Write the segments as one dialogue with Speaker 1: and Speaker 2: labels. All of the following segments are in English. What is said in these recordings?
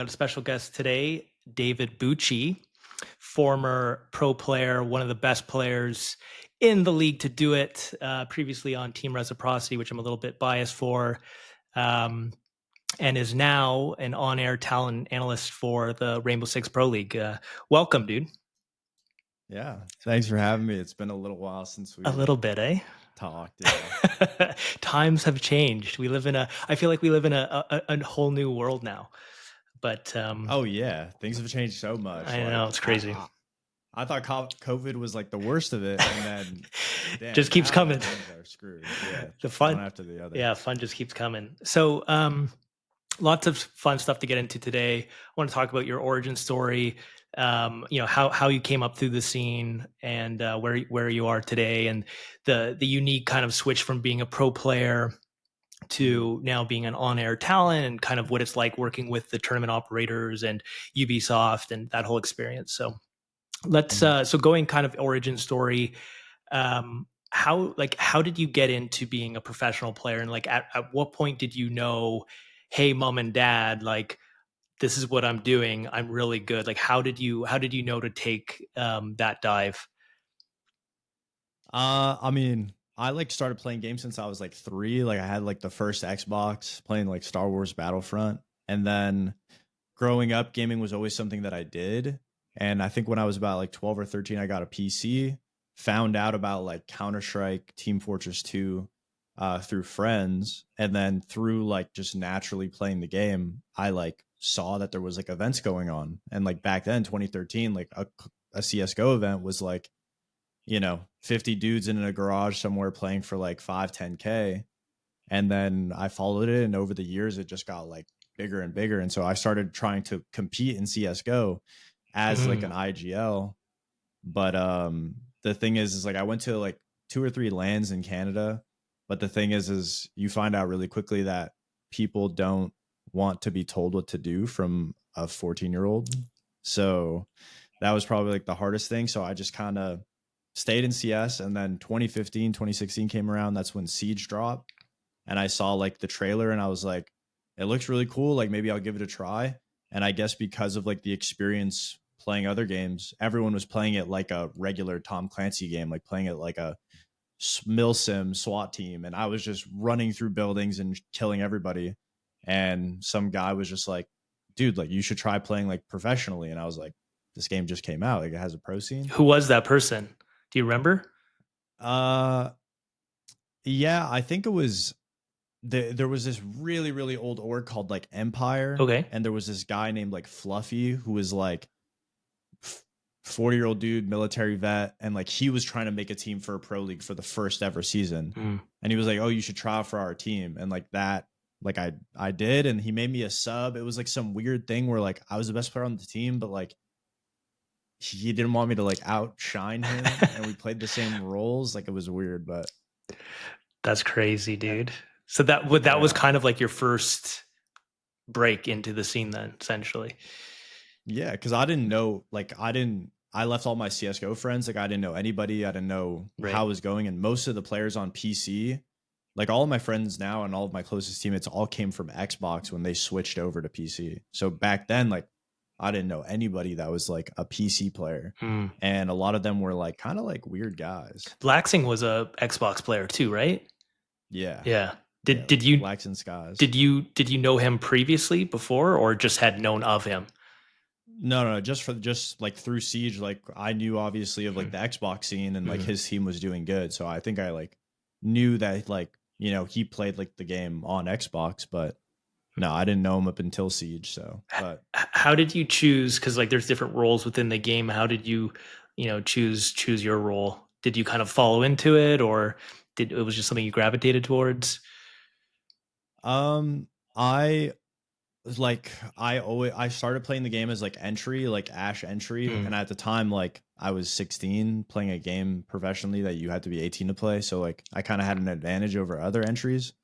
Speaker 1: A special guest today, David Bucci, former pro player, one of the best players in the league to do it, previously on Team Reciprocity, which I'm a little bit biased for, um, and is now an on-air talent analyst for the Rainbow Six Pro League. Welcome, dude.
Speaker 2: Yeah, thanks for having me. It's been a little while since
Speaker 1: A
Speaker 2: we've
Speaker 1: little bit, eh?
Speaker 2: talked. Yeah.
Speaker 1: Times have changed. I feel like we live in a whole new world now. But
Speaker 2: Oh yeah, things have changed so much.
Speaker 1: I know
Speaker 2: Like
Speaker 1: it's crazy.
Speaker 2: I thought COVID was like the worst of it, and then damn,
Speaker 1: Just keeps
Speaker 2: now
Speaker 1: coming.
Speaker 2: things are screwed. Yeah,
Speaker 1: The
Speaker 2: one
Speaker 1: fun,
Speaker 2: after the other.
Speaker 1: yeah, fun just keeps coming. So, lots of fun stuff to get into today. I want to talk about your origin story. How you came up through the scene and where you are today, and the unique kind of switch from being a pro player to now being an on-air talent, and kind of what it's like working with the tournament operators and Ubisoft and that whole experience. So let's so going kind of origin story. How did you get into being a professional player, and like at what point did you know, hey, mom and dad, like this is what I'm doing, I'm really good? Like how did you know to take that dive?
Speaker 2: I mean, I like started playing games since I was like 3. Like I had like the first Xbox playing like Star Wars Battlefront, and then growing up, gaming was always something that I did. And I think when I was about like 12 or 13, I got a PC, found out about like Counter-Strike, Team Fortress 2 through friends. And then through like just naturally playing the game, I like saw that there was like events going on. And like back then, 2013, like a CSGO event was like, 50 dudes in a garage somewhere playing for like 5, 10K. And then I followed it, and over the years it just got like bigger and bigger. And so I started trying to compete in CS:GO as like an IGL. But the thing is like I went to like 2 or 3 lands in Canada, but the thing is you find out really quickly that people don't want to be told what to do from a 14-year-old. So that was probably like the hardest thing. So I just kind of stayed in CS, and then 2015, 2016 came around. That's when Siege dropped, and I saw like the trailer, and I was like, it looks really cool. Like maybe I'll give it a try. And I guess because of like the experience playing other games, everyone was playing it like a regular Tom Clancy game, like playing it like a milsim SWAT team. And I was just running through buildings and killing everybody. And some guy was just like, dude, like you should try playing like professionally. And I was like, this game just came out. Like it has a pro scene.
Speaker 1: Who was that person? Do you remember?
Speaker 2: Uh, yeah, I think it was there was this really really old org called like Empire,
Speaker 1: Okay.
Speaker 2: and there was this guy named like Fluffy who was like 40-year-old dude, military vet, and like he was trying to make a team for a pro league for the first ever season. And he was like, oh, you should try out for our team. And like that, like I did, and he made me a sub. It was like some weird thing where like I was the best player on the team, but like he didn't want me to like outshine him, and we played the same roles. Like it was weird, but
Speaker 1: That's crazy, dude. So that was
Speaker 2: yeah.
Speaker 1: kind of like your first break into the scene then, essentially.
Speaker 2: Yeah, because I didn't know, like, I left all my CSGO friends. Like, I didn't know anybody. I didn't know
Speaker 1: Right.
Speaker 2: how it was going. And most of the players on PC, like, all of my friends now and all of my closest teammates all came from Xbox when they switched over to PC. So back then, like, I didn't know anybody that was like a PC player. And a lot of them were like kind of like weird guys.
Speaker 1: Laxing was a Xbox player too, right?
Speaker 2: Yeah.
Speaker 1: Yeah.
Speaker 2: Yeah.
Speaker 1: Did you
Speaker 2: Blacks and Skies.
Speaker 1: did you know him previously before, or just had known of him?
Speaker 2: No, just like through Siege, like I knew obviously of like the Xbox scene, and like his team was doing good. So I think I like knew that like, he played like the game on Xbox, but no, I didn't know him up until Siege. So, but
Speaker 1: How did you choose? Because like there's different roles within the game. How did you, choose your role? Did you kind of follow into it, or did it was just something you gravitated towards?
Speaker 2: um I like I started playing the game as like entry, like Ash entry,
Speaker 1: Mm.
Speaker 2: and at the time like I was 16 playing a game professionally that you had to be 18 to play, so like I kind of had an advantage over other entries.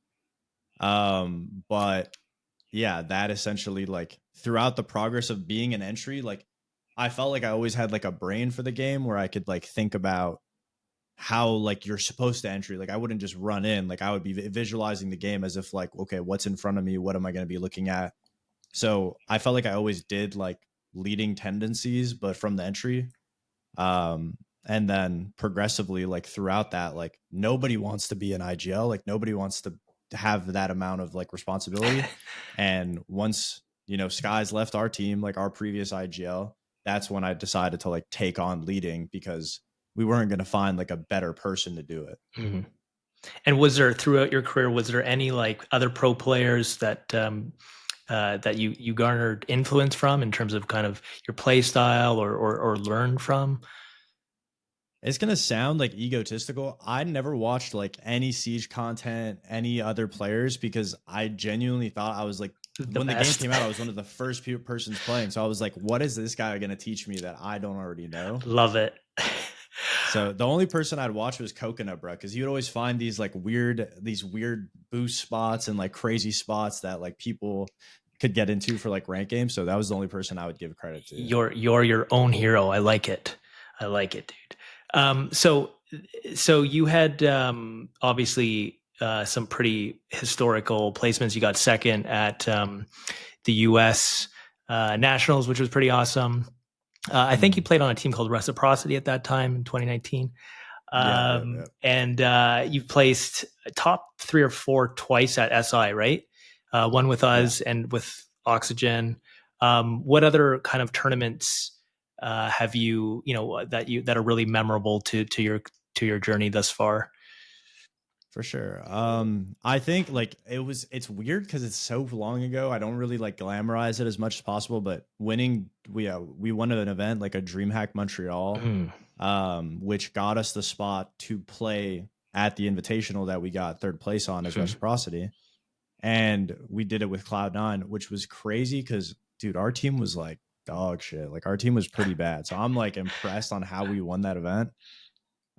Speaker 2: But yeah, that essentially like throughout the progress of being an entry, like I felt like I always had like a brain for the game where I could like think about how like you're supposed to entry. Like I wouldn't just run in, like I would be visualizing the game as if like, okay, what's in front of me, what am I going to be looking at? So I felt like I always did like leading tendencies, but from the entry. Um, and then progressively, like throughout that, like nobody wants to be an IGL, like nobody wants to have that amount of like responsibility. And once, Skies left our team, like our previous IGL, that's when I decided to like take on leading because we weren't going to find like a better person to do it.
Speaker 1: Mhm. And was there throughout your career, was there any like other pro players that that you garnered influence from in terms of kind of your play style or learned from?
Speaker 2: It's gonna sound like egotistical. I never watched like any Siege content, any other players, because I genuinely thought I was like,
Speaker 1: The
Speaker 2: when the game
Speaker 1: best.
Speaker 2: came out, I was one of the first persons playing. So I was like, what is this guy gonna teach me that I don't already know?
Speaker 1: Love it.
Speaker 2: So the only person I'd watch was Coconut, bro, because you'd always find these weird boost spots and like crazy spots that like people could get into for like rank games. So that was the only person I would give credit to.
Speaker 1: You're your own hero. I like it. I like it, dude. So you had obviously some pretty historical placements. You got second at the U.S. Nationals, which was pretty awesome. I think you
Speaker 2: Mhm.
Speaker 1: played on a team called Reciprocity at that time in 2019.
Speaker 2: Yep, yep, yep.
Speaker 1: And you've placed top 3 or 4 twice at SI, right? One with
Speaker 2: Yeah.
Speaker 1: us and with Oxygen. What other kind of tournaments have that are really memorable to your journey thus far?
Speaker 2: For sure. I think like it's weird because it's so long ago. I don't really like glamorize it as much as possible, but we won an event like a DreamHack Montreal,
Speaker 1: Mm.
Speaker 2: which got us the spot to play at the invitational that we got third place on as Reciprocity. And we did it with Cloud9, which was crazy because dude, our team was like dog shit. Like our team was pretty bad. So I'm like impressed on how we won that event.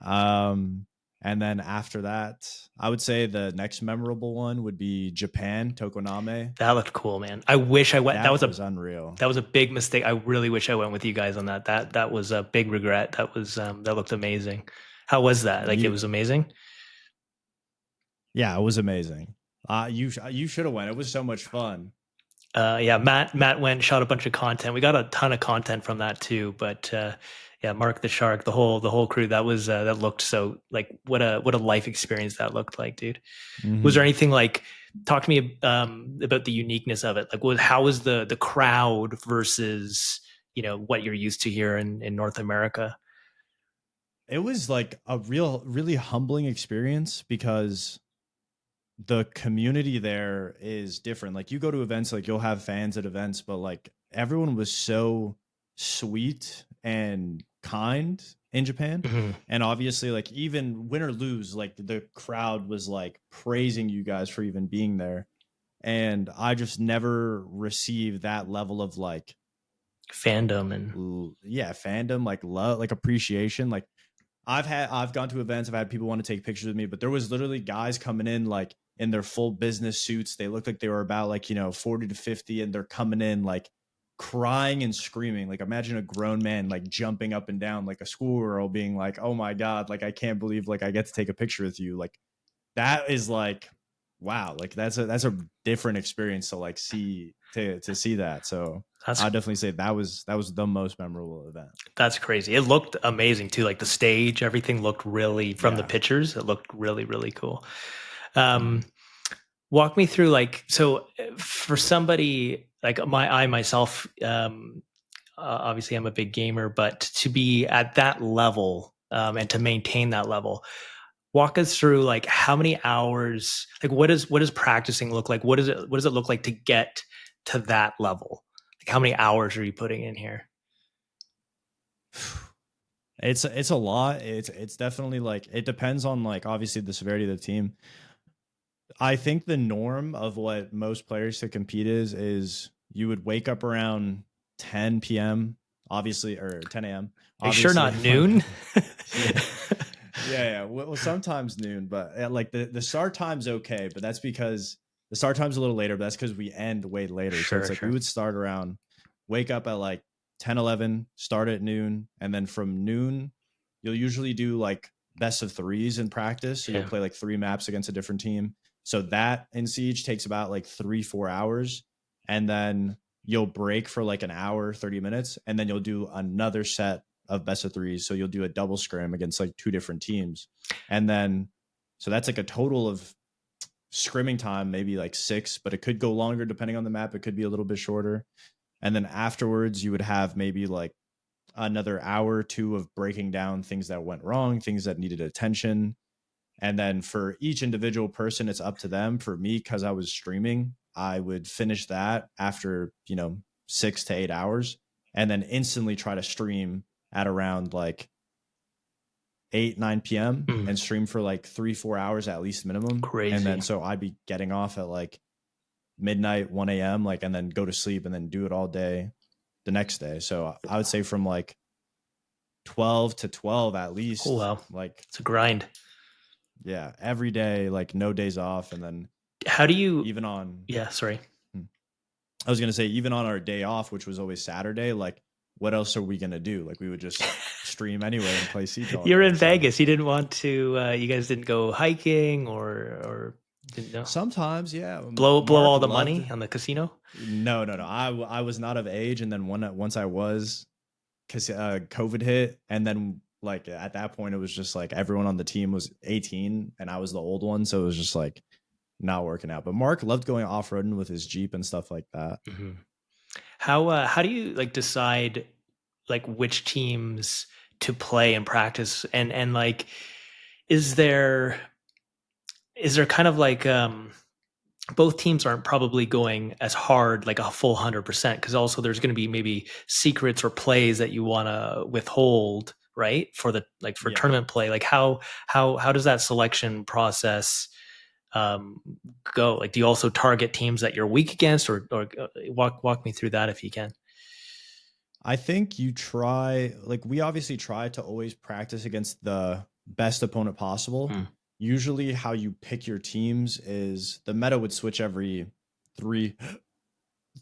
Speaker 2: Um, and then after that, I would say the next memorable one would be Japan, Tokoname.
Speaker 1: That looked cool, man. I wish I went.
Speaker 2: That was unreal.
Speaker 1: That was a big mistake. I really wish I went with you guys on that. That was a big regret. That looked amazing. How was that? Like it
Speaker 2: You,
Speaker 1: was amazing.
Speaker 2: yeah, it was amazing. You should have went. It was so much fun.
Speaker 1: Yeah, Matt went shot a bunch of content. We got a ton of content from that too. But yeah, Mark the Shark, the whole crew. That looked so like what a life experience that looked like, dude. Was there
Speaker 2: Hmm.
Speaker 1: anything like talk to me about the uniqueness of it? Like, how was the crowd versus what you're used to here in North America?
Speaker 2: It was like a really humbling experience because the community there is different. Like you go to events, like you'll have fans at events, but like everyone was so sweet and kind in Japan.
Speaker 1: Hmm.
Speaker 2: And obviously, like even win or lose, like the crowd was like praising you guys for even being there. And I just never received that level of like
Speaker 1: Fandom and
Speaker 2: yeah, fandom, like love, like appreciation. Like I've gone to events, I've had people want to take pictures with me, but there was literally guys coming in like in their full business suits. They looked like they were about like, 40 to 50 and they're coming in like crying and screaming. Like imagine a grown man like jumping up and down like a schoolgirl being like, "Oh my god, like I can't believe like I get to take a picture with you." Like that is like wow, like that's a different experience to like see that. So
Speaker 1: that's
Speaker 2: I'd definitely say that was the most memorable event.
Speaker 1: that's crazy. It looked amazing too. Like the stage, everything looked really from the
Speaker 2: Yeah.
Speaker 1: pictures. It looked really really cool.
Speaker 2: Mhm.
Speaker 1: Um, Walk me through like so for somebody like I myself obviously I'm a big gamer, but to be at that level and to maintain that level, walk us through like how many hours, like what does practicing look like? What does it look like to get to that level? Like how many hours are you putting in here?
Speaker 2: It's a lot. It's definitely like it depends on like obviously the severity of the team. I think the norm of what most players to compete is you would wake up around 10 p.m. obviously or 10 a.m.
Speaker 1: Are you sure
Speaker 2: obviously
Speaker 1: not
Speaker 2: like
Speaker 1: noon?
Speaker 2: yeah. Yeah. Well, sometimes noon, but like the start time's okay, but that's because the start time's a little later, but that's because we end way later. So it's
Speaker 1: Sure,
Speaker 2: like we
Speaker 1: sure.
Speaker 2: would start around, wake up at like 10, 11, start at noon, and then from noon, you'll usually do like best of threes in practice. So you'll
Speaker 1: Yeah.
Speaker 2: play like 3 maps against a different team. So that in Siege takes about like 3, 4 hours. And then you'll break for like an hour, 30 minutes, and then you'll do another set of best of threes. So you'll do a double scrim against like 2 different teams. And then, so that's like a total of scrimming time, maybe like 6, but it could go longer depending on the map. It could be a little bit shorter. And then afterwards, you would have maybe like another hour or 2 of breaking down things that went wrong, things that needed attention. And then for each individual person, it's up to them. For me, because I was streaming, I would finish that after, 6 to 8 hours, and then instantly try to stream at around like 8, 9 p.m.
Speaker 1: Mm,
Speaker 2: and stream for like 3-4 hours at least minimum. And
Speaker 1: crazy.
Speaker 2: then so I'd be getting off at like midnight, 1 a.m., like, and then go to sleep and then do it all day the next day. So I would say from like 12 to 12 at least.
Speaker 1: Oh, wow.
Speaker 2: Like,
Speaker 1: It's a grind.
Speaker 2: yeah, every day, like no days off. And then
Speaker 1: How do you,
Speaker 2: even on,
Speaker 1: yeah, sorry.
Speaker 2: I was going to say, even on our day off, which was always Saturday, like, what else are we going to do? Like, we would just stream anyway and play Siege all
Speaker 1: You're
Speaker 2: day.
Speaker 1: in
Speaker 2: So
Speaker 1: Vegas. You didn't want to, you guys didn't go hiking or didn't know?
Speaker 2: sometimes, yeah.
Speaker 1: Blow
Speaker 2: Mark
Speaker 1: all the
Speaker 2: loved.
Speaker 1: money on the casino?
Speaker 2: No. I was not of age. And then once I was, because COVID hit. And then, like, at that point, it was just like everyone on the team was 18 and I was the old one. So it was just like not working out. But Mark loved going off-roading with his Jeep and stuff like that.
Speaker 1: Mm-hmm. How do you like decide like which teams to play and practice and like is there kind of like both teams aren't probably going as hard like a full 100% because also there's going to be maybe secrets or plays that you want to withhold, right, for the like for
Speaker 2: Yeah.
Speaker 1: tournament play. Like how does that selection process um go? Like do you also target teams that you're weak against or walk me through that if you can.
Speaker 2: I think you try, like, we obviously try to always practice against the best opponent possible.
Speaker 1: Mm.
Speaker 2: Usually, how you pick your teams is the meta would switch every three,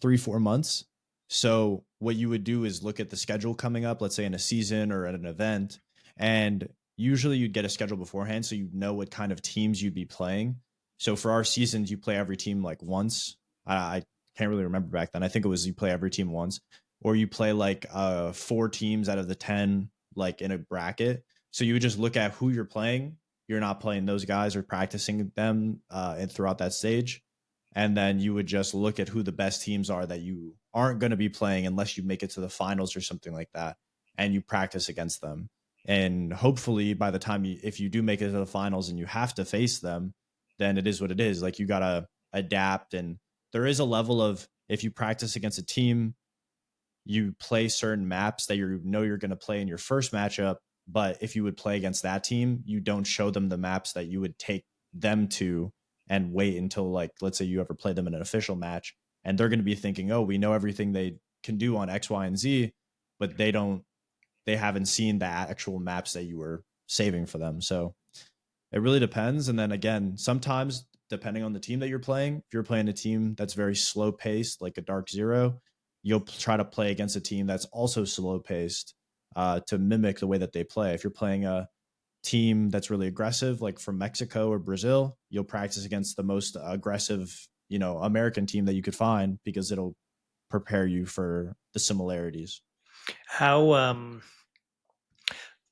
Speaker 2: 4 months. So, what you would do is look at the schedule coming up, let's say in a season or at an event, and usually you'd get a schedule beforehand so you know what kind of teams you'd be playing. So, for our seasons, you play every team like once. I can't really remember back then. I think it was you play every team once or you play like 4 teams out of the 10 like in a bracket. So you would just look at who you're playing. You're not playing those guys or practicing them and throughout that stage. And then you would just look at who the best teams are that you aren't going to be playing unless you make it to the finals or something like that. And you practice against them. And hopefully by the time if you do make it to the finals and you have to face them, then it is what it is. Like you got to adapt. And there is a level of, if you practice against a team, you play certain maps that you're going to play in your first matchup. But if you would play against that team, you don't show them the maps that you would take them to and wait until, like, let's say you ever play them in an official match and they're going to be thinking, oh, we know everything they can do on X, Y, and Z, but they haven't seen the actual maps that you were saving for them. So it really depends. And then again, sometimes depending on the team that you're playing, if you're playing a team that's very slow paced, like a Dark Zero, you'll try to play against a team that's also slow paced to mimic the way that they play. If you're playing a team that's really aggressive, like from Mexico or Brazil, you'll practice against the most aggressive, American team that you could find because it'll prepare you for the similarities.
Speaker 1: How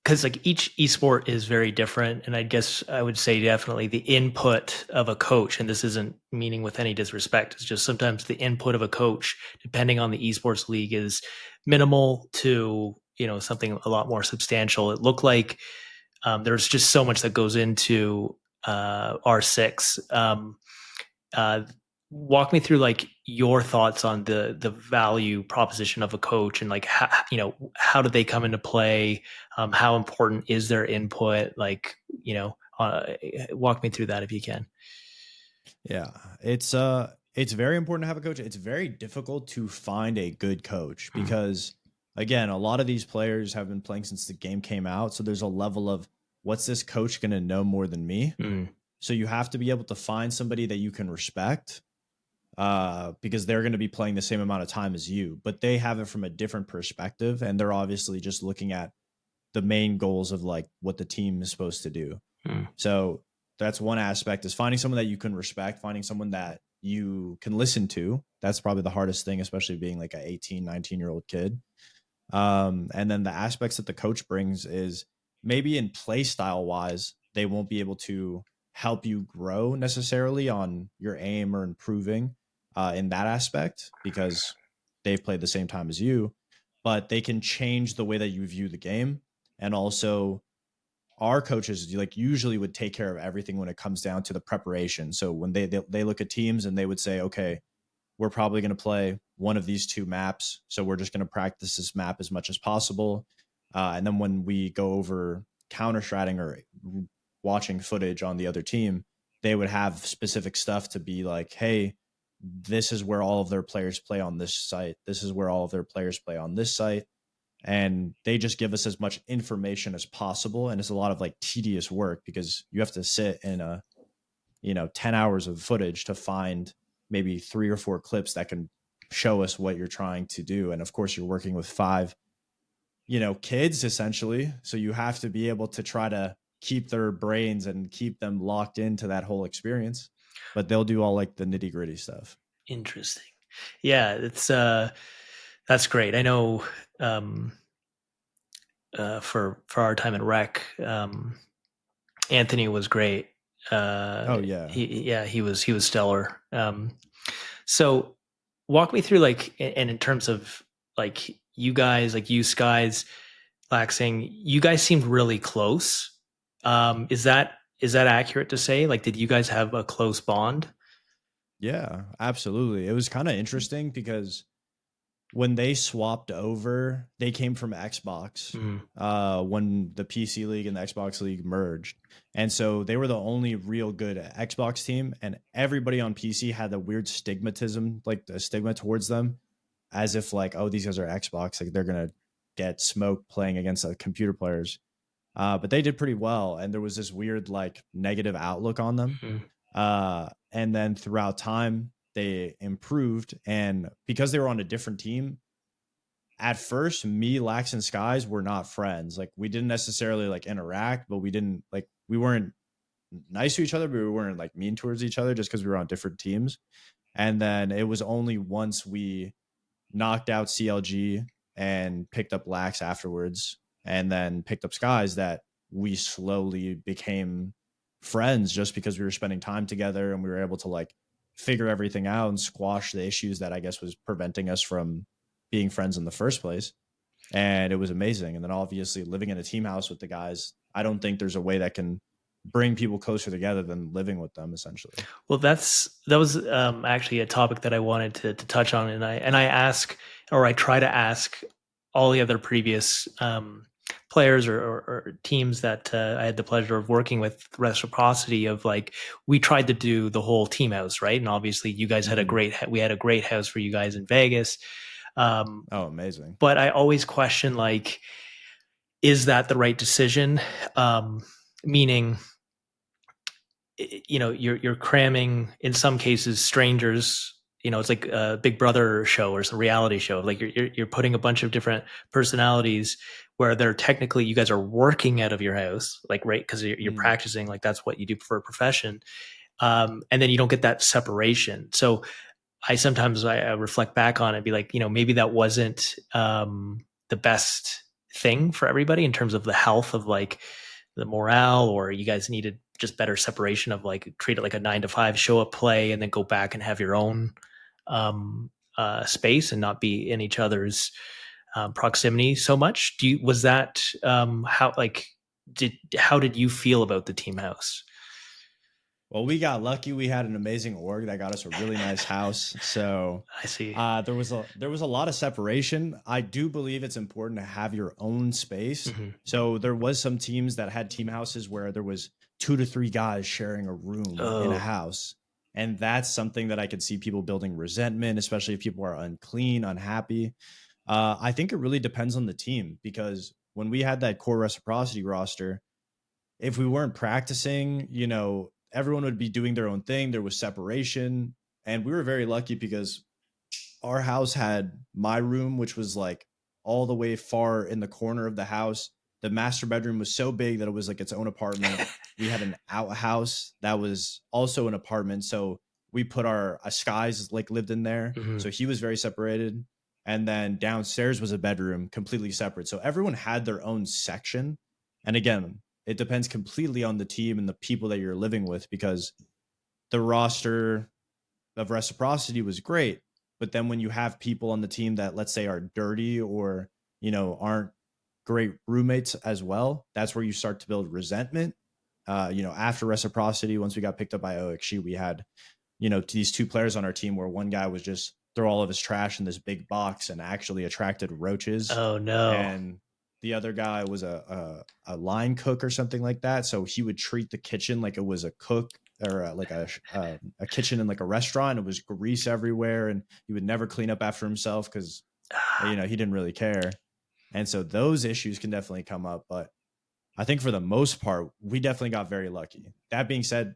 Speaker 1: because like each esport is very different, and I guess I would say definitely the input of a coach, and this isn't meaning with any disrespect, it's just sometimes the input of a coach depending on the esports league is minimal to something a lot more substantial. It looked like there's just so much that goes into R6. Uh, Walk me through like your thoughts on the value proposition of a coach and like how do they come into play, how important is their input, like walk me through that if you can.
Speaker 2: Yeah, it's very important to have a coach. It's very difficult to find a good coach because again, a lot of these players have been playing since the game came out, so there's a level of what's this coach going to know more than me? So you have to be able to find somebody that you can respect because they're going to be playing the same amount of time as you, but they have it from a different perspective. And they're obviously just looking at the main goals of like what the team is supposed to do. So that's one aspect, is finding someone that you can respect, finding someone that you can listen to. That's probably the hardest thing, especially being like a 18, 19-year-old kid. And then the aspects that the coach brings is maybe in play style wise, they won't be able to help you grow necessarily on your aim or improving in that aspect because they've played the same time as you, but they can change the way that you view the game. And also, our coaches like usually would take care of everything when it comes down to the preparation. So when they look at teams and they would say, okay, we're probably going to play one of these two maps. So we're just going to practice this map as much as possible. And then when we go over counter stratting or watching footage on the other team, they would have specific stuff to be like, hey, this is where all of their players play on this site. This is where all of their players play on this site. And they just give us as much information as possible. And it's a lot of like tedious work because you have to sit in a 10 hours of footage to find maybe 3 or 4 clips that can show us what you're trying to do. And of course you're working with 5 kids essentially, so you have to be able to try to keep their brains and keep them locked into that whole experience, but they'll do all like the nitty gritty stuff.
Speaker 1: Interesting. Yeah, it's that's great. I know for our time at Rec, Anthony was great.
Speaker 2: Oh yeah.
Speaker 1: He was stellar. So walk me through like, and in terms of like you guys, like you Skies, Laxing, you guys seemed really close. Is that accurate to say? Like, did you guys have a close bond?
Speaker 2: Yeah, absolutely. It was kind of interesting because when they swapped over, they came from Xbox
Speaker 1: Mm,
Speaker 2: when the PC League and the Xbox League merged. And so they were the only real good Xbox team. And everybody on PC had the weird stigmatism, like the stigma towards them, as if like, oh, these guys are Xbox. Like they're going to get smoked playing against computer players. But they did pretty well. And there was this weird, like, negative outlook on them.
Speaker 1: mm,
Speaker 2: And then throughout time, they improved. And because they were on a different team, at first, me, Lax, and Skies were not friends. Like, we didn't necessarily like interact, but we weren't nice to each other, but we weren't like mean towards each other just because we were on different teams. And then it was only once we knocked out CLG and picked up Lax afterwards, and then picked up Skies that we slowly became friends just because we were spending time together and we were able to like figure everything out and squash the issues that I guess was preventing us from being friends in the first place. And it was amazing. And then obviously living in a team house with the guys, I don't think there's a way that can bring people closer together than living with them essentially.
Speaker 1: Well, that was actually a topic that I wanted to touch on, and I ask, or I try to ask all the other previous players or teams that I had the pleasure of working with Reciprocity of like we tried to do the whole team house, right? And obviously you guys had
Speaker 2: Mm-hmm.
Speaker 1: we had a great house for you guys in Vegas. Um,
Speaker 2: Oh, amazing.
Speaker 1: but I always question like, is that the right decision? Meaning, you're cramming in some cases strangers. It's like a Big Brother show or some reality show. Like you're putting a bunch of different personalities where they're technically you guys are working out of your house, like right because you're
Speaker 2: Mm.
Speaker 1: practicing, like that's what you do for a profession. And then you don't get that separation. So I reflect back on it and be like, maybe that wasn't the best thing for everybody in terms of the health of like the morale, or you guys needed just better separation of like treat it like a 9 to 5, show up, play, and then go back and have your own space and not be in each other's proximity so much. Was that how did you feel about the team house?
Speaker 2: Well, we got lucky. We had an amazing org that got us a really nice house. So
Speaker 1: I see.
Speaker 2: there was a lot of separation. I do believe it's important to have your own space.
Speaker 1: Mm-hmm.
Speaker 2: So there was some teams that had team houses where there was 2 to 3 guys sharing a room in a
Speaker 1: Oh.
Speaker 2: house. And that's something that I could see people building resentment, especially if people are unclean, unhappy. I think it really depends on the team because when we had that core reciprocity roster, if we weren't practicing, everyone would be doing their own thing. There was separation. And we were very lucky because our house had my room, which was like all the way far in the corner of the house. The master bedroom was so big that it was like its own apartment. We had an outhouse that was also an apartment. So we put our Skies like lived in there.
Speaker 1: Mhm.
Speaker 2: So he was very separated. And then downstairs was a bedroom completely separate. So everyone had their own section. And again, it depends completely on the team and the people that you're living with, because the roster of Reciprocity was great. But then when you have people on the team that, let's say, are dirty or, aren't great roommates as well, that's where you start to build resentment. After Reciprocity, once we got picked up by OXG, we had, these two players on our team where one guy was just throw all of his trash in this big box and actually attracted roaches.
Speaker 1: Oh no.
Speaker 2: And the other guy was a line cook or something like that. So he would treat the kitchen like it was a cook or like a kitchen in like a restaurant. It was grease everywhere, and he would never clean up after himself because he didn't really care. And so those issues can definitely come up. But I think for the most part, we definitely got very lucky. That being said,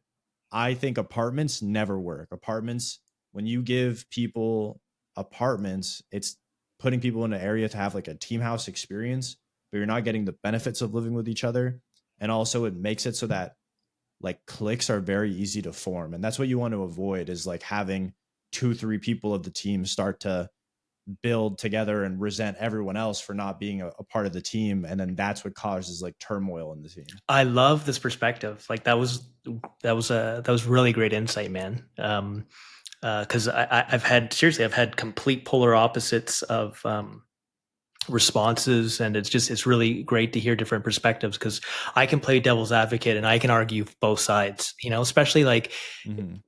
Speaker 2: I think apartments never work. Apartments, when you give people apartments, it's putting people in an area to have like a team house experience, but you're not getting the benefits of living with each other. And also it makes it so that like cliques are very easy to form. And that's what you want to avoid, is like having 2-3 people of the team start to build together and resent everyone else for not being a part of the team, and then that's what causes like turmoil in the team.
Speaker 1: I love this perspective. Like that was really great insight, man. Because I've had complete polar opposites of responses, and it's really great to hear different perspectives, because I can play devil's advocate and I can argue both sides, especially like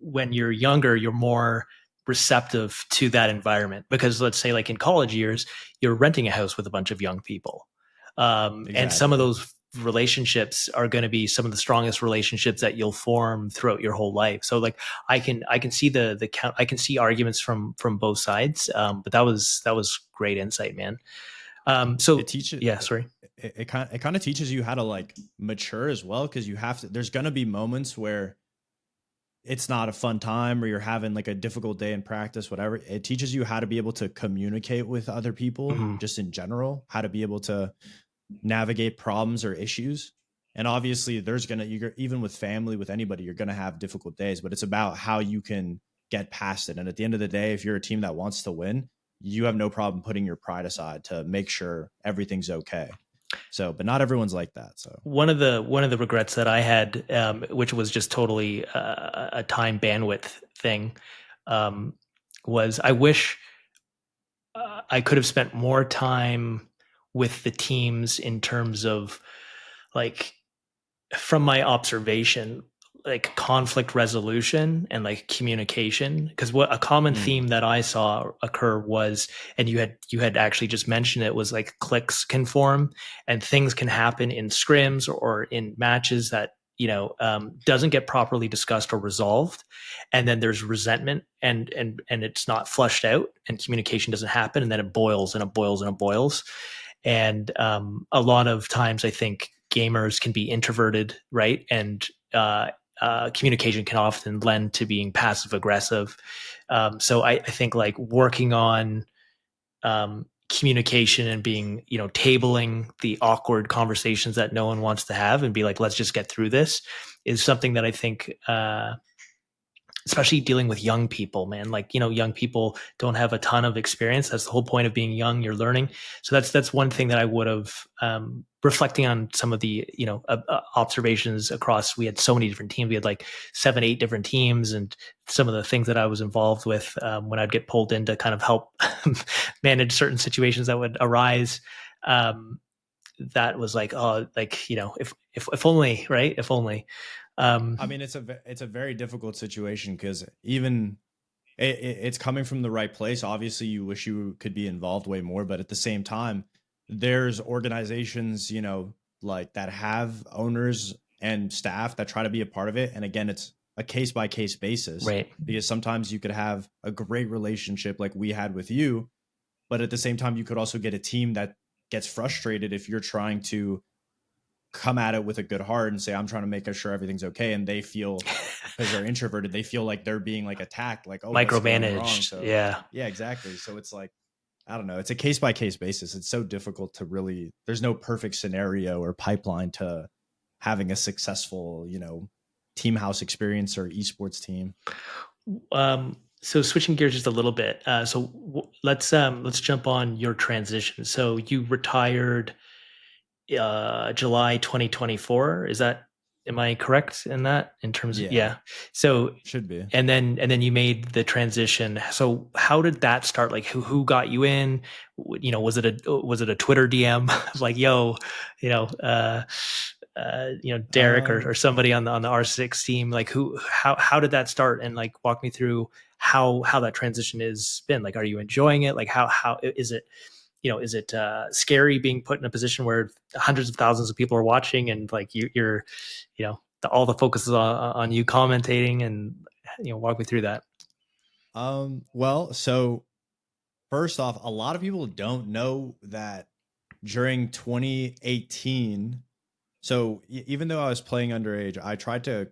Speaker 1: when you're younger, you're more receptive to that environment, because let's say like in college years, you're renting a house with a bunch of young people. And some of
Speaker 2: Exactly.
Speaker 1: those relationships are going to be some of the strongest relationships that you'll form throughout your whole life. So like I can see I can see arguments from both sides. But that was great insight, man. So
Speaker 2: It teaches
Speaker 1: yeah, sorry.
Speaker 2: it kind of teaches you how to like mature as well, because you have to, there's going to be moments where it's not a fun time or you're having like a difficult day in practice, whatever. It teaches you how to be able to communicate with other people
Speaker 1: Mhm.
Speaker 2: just in general, how to be able to navigate problems or issues. And obviously there's going to, you're even with family, with anybody, you're going to have difficult days, but it's about how you can get past it. And at the end of the day, if you're a team that wants to win, you have no problem putting your pride aside to make sure everything's okay. So, but not everyone's like that. So
Speaker 1: One of the regrets that I had, which was just totally a time bandwidth thing, um, was I wish I could have spent more time with the teams in terms of like, from my observation, like conflict resolution and like communication. Because what a common theme that I saw occur was, and you had actually just mentioned it, was like cliques can form and things can happen in scrims or in matches that doesn't get properly discussed or resolved, and then there's resentment and it's not flushed out, and communication doesn't happen, and then it boils and it boils and it boils. And a lot of times I think gamers can be introverted, right? And communication can often lend to being passive aggressive. So I think like working on communication and being, tabling the awkward conversations that no one wants to have and be like, let's just get through this, is something that I think especially dealing with young people, man. Like, young people don't have a ton of experience. That's the whole point of being young. You're learning. So that's one thing that I would have, reflecting on some of the, observations across, we had so many different teams. We had like 7, 8 different teams, and some of the things that I was involved with, when I'd get pulled in to kind of help manage certain situations that would arise. That was like, oh, like, if only, right. If only.
Speaker 2: I mean, it's a very difficult situation, because even it's coming from the right place. Obviously, you wish you could be involved way more, but at the same time, there's organizations, like that have owners and staff that try to be a part of it. And again, it's a case by case basis,
Speaker 1: Right.
Speaker 2: because sometimes you could have a great relationship like we had with you, but at the same time, you could also get a team that gets frustrated if you're trying to come at it with a good heart and say, I'm trying to make sure everything's okay. And they feel, because they're introverted, they feel like they're being like attacked, like, oh, what's going wrong?
Speaker 1: Micromanaged.
Speaker 2: So
Speaker 1: Yeah.
Speaker 2: yeah, exactly. So it's like, I don't know. It's a case by case basis. It's so difficult to really, there's no perfect scenario or pipeline to having a successful, team house experience or esports team.
Speaker 1: So switching gears just a little bit. Let's jump on your transition. So you retired July 2024. Is that, am I correct in that, in terms of,
Speaker 2: Yeah,
Speaker 1: yeah. So
Speaker 2: should be.
Speaker 1: and then you made the transition. So how did that start? Like who got you in? Was it a Twitter DM like, yo, you know, Derek or
Speaker 2: Um,
Speaker 1: somebody on the R6 team, like how did that start? And like walk me through how that transition has been. Like, are you enjoying it? Like how is it, is it scary being put in a position where hundreds of thousands of people are watching, and like you're, all the focus is on you commentating, and walk me through that.
Speaker 2: well, so first off, a lot of people don't know that during 2018, so even though I was playing underage, I tried to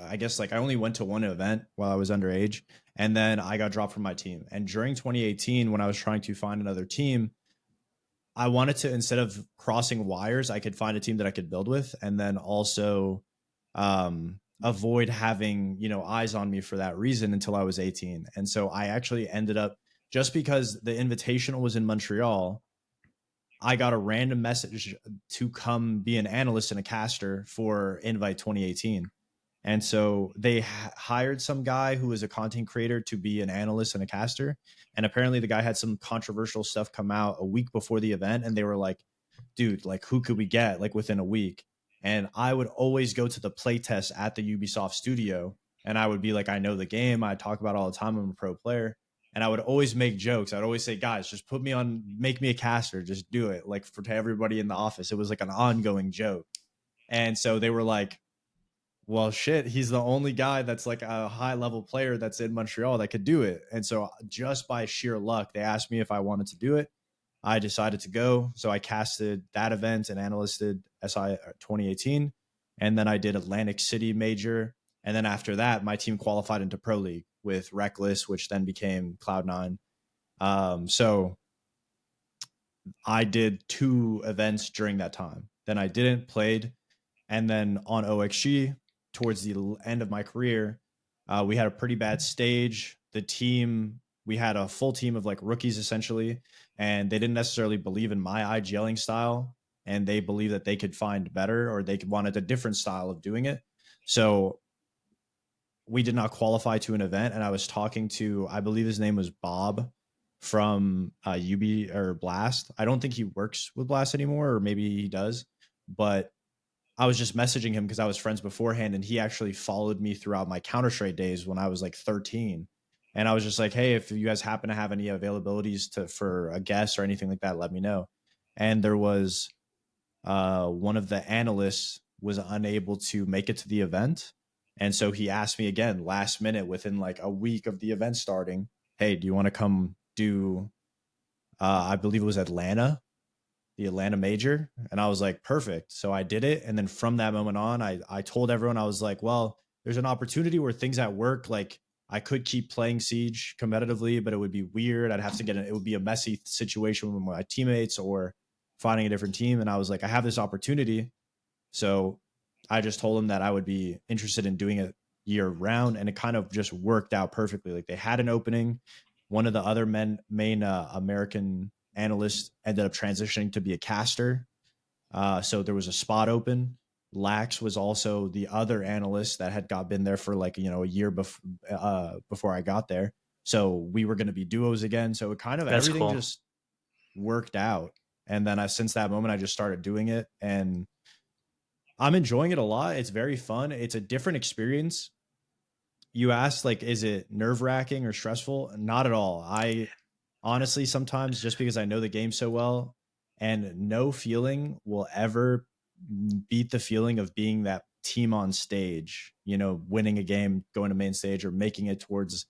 Speaker 2: I guess like I only went to one event while I was underage, and then I got dropped from my team. And during 2018, when I was trying to find another team, I wanted to, instead of crossing wires, I could find a team that I could build with, and then also avoid having eyes on me for that reason until I was 18. And so I actually ended up, just because the invitational was in Montreal, I got a random message to come be an analyst and a caster for Invite 2018. And so they hired some guy who was a content creator to be an analyst and a caster. And apparently the guy had some controversial stuff come out a week before the event. And they were like, dude, like who could we get like within a week? And I would always go to the playtest at the Ubisoft studio. And I would be like, I know the game. I talk about it all the time. I'm a pro player. And I would always make jokes. I'd always say, guys, just put me on, make me a caster. Just do it. Like for to everybody in the office. It was like an ongoing joke. And so they were like, well, shit, he's the only guy that's like a high level player that's in Montreal that could do it. And so just by sheer luck, they asked me if I wanted to do it. I decided to go. So I casted that event and analysted SI 2018. And then I did Atlantic City Major. And then after that, my team qualified into Pro League with Reckless, which then became Cloud9. So I did two events during that time. Then I didn't played, and then on OXG, towards the end of my career, we had a pretty bad stage. The team, we had a full team of like rookies essentially, and they didn't necessarily believe in my IGLing style, and they believed that they could find better, or they wanted a different style of doing it. So we did not qualify to an event, and I was talking to, I believe his name was Bob from UB or Blast. I don't think he works with Blast anymore, or maybe he does, but I was just messaging him because I was friends beforehand, and he actually followed me throughout my Counter Strike days when I was like 13. And I was just like, hey, if you guys happen to have any availabilities for a guest or anything like that, let me know. And there was one of the analysts was unable to make it to the event. And so he asked me again last minute within like a week of the event starting, hey, do you want to come do, I believe it was the Atlanta major. And I was like, perfect. So I did it. And then from that moment on, I told everyone, I was like, well, there's an opportunity where things at work, like I could keep playing Siege competitively, but it would be weird. I'd have to it would be a messy situation with my teammates or finding a different team. And I was like, I have this opportunity. So I just told them that I would be interested in doing it year round. And it kind of just worked out perfectly. Like they had an opening. One of the other main American analysts ended up transitioning to be a caster. So there was a spot open. Lax was also the other analyst that had been there for like, a year before I got there. So we were going to be duos again. So it kind of,
Speaker 1: That's
Speaker 2: everything
Speaker 1: cool.
Speaker 2: just worked out. And then since that moment, I just started doing it, and I'm enjoying it a lot. It's very fun. It's a different experience. You asked, like, is it nerve wracking or stressful? Not at all. I honestly, sometimes just because I know the game so well, and no feeling will ever beat the feeling of being that team on stage, winning a game, going to main stage, or making it towards,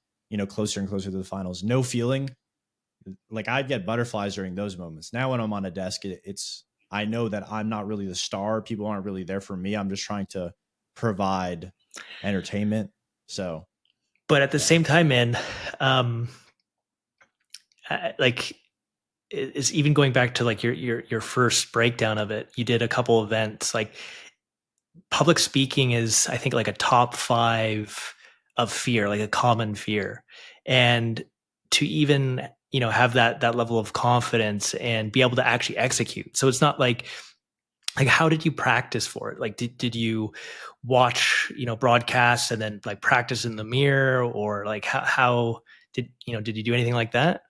Speaker 2: closer and closer to the finals. No feeling, like I'd get butterflies during those moments. Now when I'm on a desk, it's, I know that I'm not really the star. People aren't really there for me. I'm just trying to provide entertainment. So
Speaker 1: But at the
Speaker 2: yeah.
Speaker 1: same time, man, um, like it's even going back to like your first breakdown of it. You did a couple events. Like public speaking is, I think, like a top 5 of fear, like a common fear, and to even have that level of confidence and be able to actually execute. So it's not like how did you practice for it? Like did you watch broadcasts and then like practice in the mirror, or like how did you do anything like that?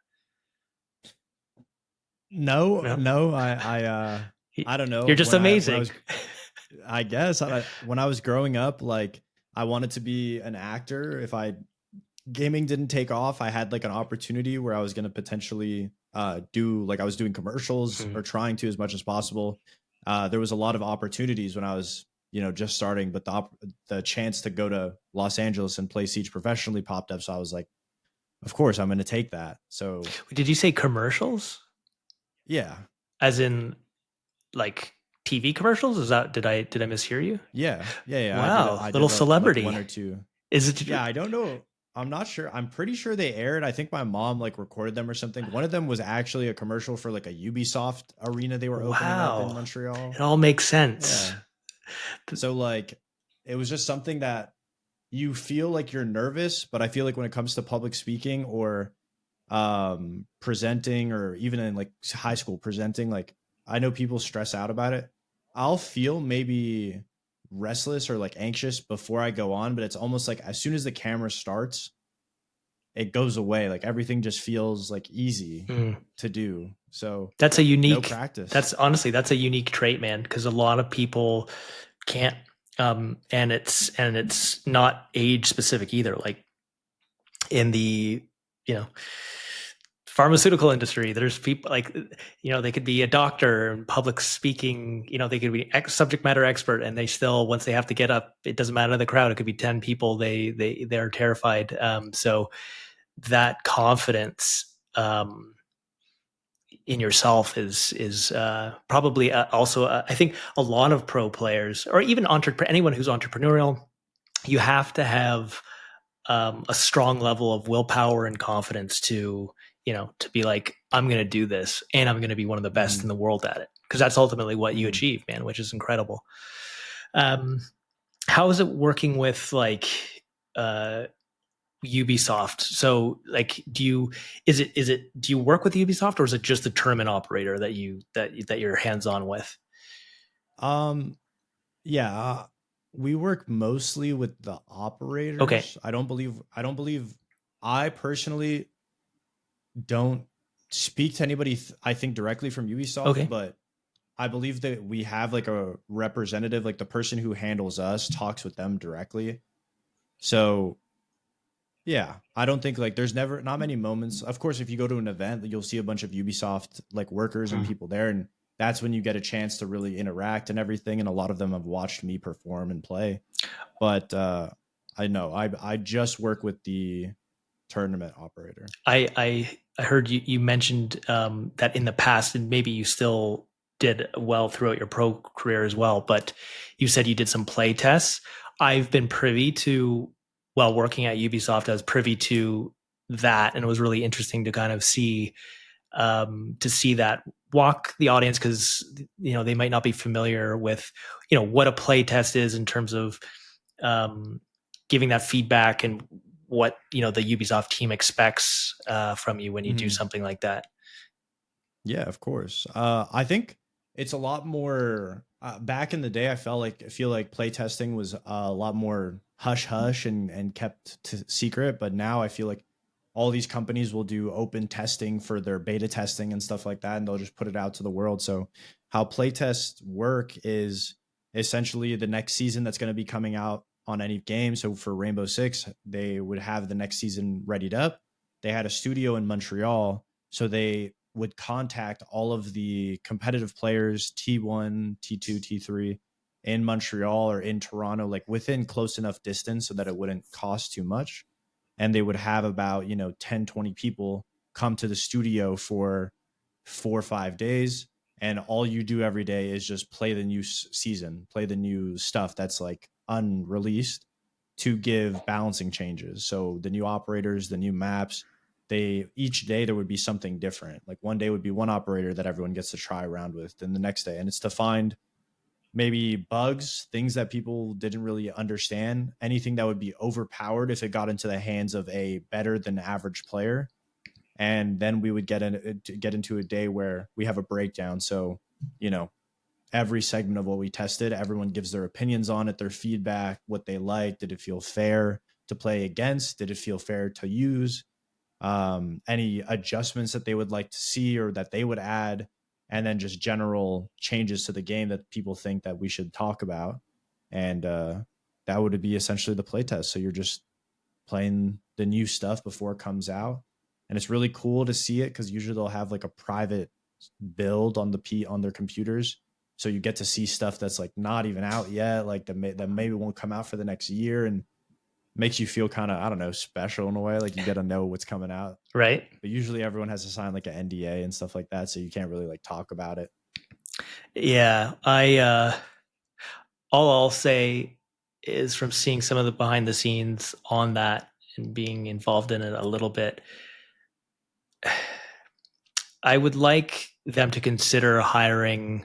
Speaker 2: No,
Speaker 1: No,
Speaker 2: no, I don't know.
Speaker 1: you're just
Speaker 2: When I
Speaker 1: amazing.
Speaker 2: was, I guess when I was growing up, like I wanted to be an actor. If I gaming didn't take off, I had like an opportunity where I was going to potentially do like I was doing commercials
Speaker 1: Mhm.
Speaker 2: or trying to as much as possible. There was a lot of opportunities when I was just starting, but the chance to go to Los Angeles and play Siege professionally popped up. So I was like, of course I'm going to take that. So
Speaker 1: Did you say commercials?
Speaker 2: yeah,
Speaker 1: As in like TV commercials? Is that did I mishear you?
Speaker 2: yeah.
Speaker 1: Wow,
Speaker 2: I
Speaker 1: little
Speaker 2: did like one
Speaker 1: celebrity.
Speaker 2: or two.
Speaker 1: Is it?
Speaker 2: Yeah, I don't know. I'm not sure. I'm pretty sure they aired. I think my mom like recorded them or something. One of them was actually a commercial for like a Ubisoft arena they were opening up in
Speaker 1: Wow, it
Speaker 2: Montreal.
Speaker 1: all makes sense.
Speaker 2: Yeah. So like it was just something that you feel like you're nervous, but I feel like when it comes to public speaking or presenting or even in like high school presenting, like I know people stress out about it. I'll feel maybe restless or like anxious before I go on, but it's almost like as soon as the camera starts, it goes away. Like everything just feels like easy
Speaker 1: Mm.
Speaker 2: to do. So
Speaker 1: That's a
Speaker 2: no
Speaker 1: unique.
Speaker 2: practice.
Speaker 1: That's honestly that's a unique trait, man. Because a lot of people can't, and it's not age specific either. Like in the you know pharmaceutical industry, there's people like they could be a doctor and public speaking, they could be subject matter expert, and they still, once they have to get up, it doesn't matter the crowd, it could be 10 people, they're terrified. So that confidence in yourself is probably also I think a lot of pro players, or even anyone who's entrepreneurial, you have to have a strong level of willpower and confidence to be like, I'm going to do this and I'm going to be one of the best
Speaker 2: Mm-hmm.
Speaker 1: in the world at it, because that's ultimately what you
Speaker 2: Mm-hmm.
Speaker 1: achieve, man, which is incredible. um how is it working with like uh Ubisoft? So like is it do you work with Ubisoft, or is it just the tournament operator that you're hands on with?
Speaker 2: Um, yeah, we work mostly with the
Speaker 1: Okay.
Speaker 2: operators. I don't believe I personally don't speak to anybody I think directly from Ubisoft,
Speaker 1: Okay.
Speaker 2: but I believe that we have like a representative, like the person who handles us talks with them directly. So yeah, I don't think like there's never not many moments. Of course, if you go to an event, you'll see a bunch of Ubisoft like workers and
Speaker 1: Hmm.
Speaker 2: people there, and that's when you get a chance to really interact and everything. And a lot of them have watched me perform and play. But I know I just work with the tournament operator.
Speaker 1: I heard you mentioned that in the past, and maybe you still did well throughout your pro career as well, but you said you did some play tests. I've been privy to, while working at Ubisoft, I was privy to that, and it was really interesting to kind of see that, walk the audience, because they might not be familiar with what a play test is in terms of um, giving that feedback, and what the Ubisoft team expects from you when you do
Speaker 2: Mhm.
Speaker 1: something like that.
Speaker 2: Yeah, of course. I think it's a lot more. Back in the day, I feel like playtesting was a lot more hush hush and kept to secret. But now I feel like all these companies will do open testing for their beta testing and stuff like that, and they'll just put it out to the world. So how playtests work is essentially the next season that's going to be coming out on any game. So for Rainbow Six, they would have the next season readied up. They had a studio in Montreal, so they would contact all of the competitive players, T1, T2, T3 in Montreal or in Toronto, like within close enough distance so that it wouldn't cost too much. And they would have about, 10, 20 people come to the studio for 4 or 5 days. And all you do every day is just play the new season, play the new stuff that's like unreleased to give balancing changes. So the new operators, the new maps, they each day there would be something different. Like one day would be one operator that everyone gets to try around with, and the next day, and it's to find maybe bugs, things that people didn't really understand, anything that would be overpowered if it got into the hands of a better than average player. And then we would get into a day where we have a breakdown. So, you know, every segment of what we tested, everyone gives their opinions on it, their feedback, what they liked. Did it feel fair to play against? Did it feel fair to use? Any adjustments that they would like to see or that they would add, and then just general changes to the game that people think that we should talk about. And that would be essentially the playtest. So you're just playing the new stuff before it comes out. And it's really cool to see it because usually they'll have like a private build on on their computers. So you get to see stuff that's like not even out yet, like that maybe won't come out for the next year, and makes you feel kind of, I don't know, special in a way. Like you got to know what's coming out.
Speaker 1: Right.
Speaker 2: But usually everyone has to sign like an NDA and stuff like that, so you can't really like talk about it.
Speaker 1: Yeah. All I'll say is from seeing some of the behind the scenes on that and being involved in it a little bit, I would like them to consider hiring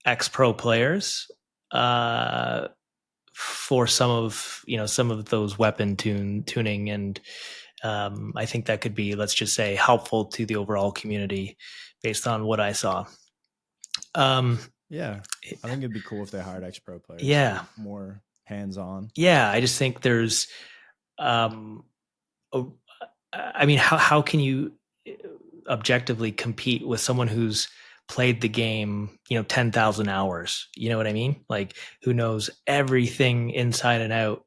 Speaker 1: ex-pro players for some of those weapon tuning, and I think that could be, let's just say, helpful to the overall community based on what I saw.
Speaker 2: Yeah, I think it'd be cool if they hired ex-pro players,
Speaker 1: Yeah,
Speaker 2: so more hands-on.
Speaker 1: yeah. I just think there's, um, I mean, how can you objectively compete with someone who's played the game, 10,000 hours? You know what I mean? Like, who knows everything inside and out,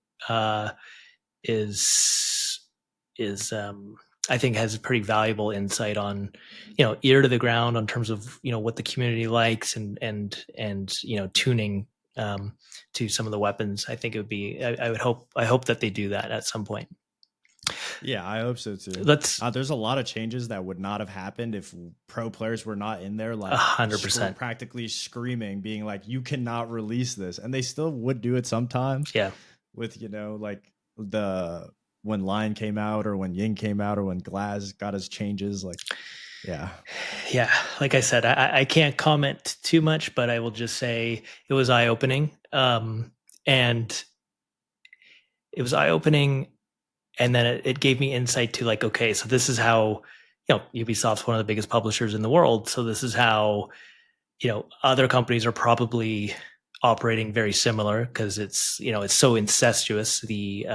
Speaker 1: is I think has a pretty valuable insight on, ear to the ground on terms of, what the community likes, and tuning, to some of the weapons. I think it would be, I hope that they do that at some point.
Speaker 2: Yeah, I hope so too.
Speaker 1: Let's
Speaker 2: There's a lot of changes that would not have happened if pro players were not in there, like
Speaker 1: 100%.
Speaker 2: practically screaming, being like, "You cannot release this," and they still would do it sometimes.
Speaker 1: Yeah.
Speaker 2: With like the when Lion came out, or when Ying came out, or when Glaz got his changes, like yeah.
Speaker 1: Yeah, like I said, I can't comment too much, but I will just say it was eye opening, and it was eye opening, and then it gave me insight to, like, okay, so this is how, Ubisoft's one of the biggest publishers in the world, so this is how, other companies are probably operating very similar, because it's so incestuous, the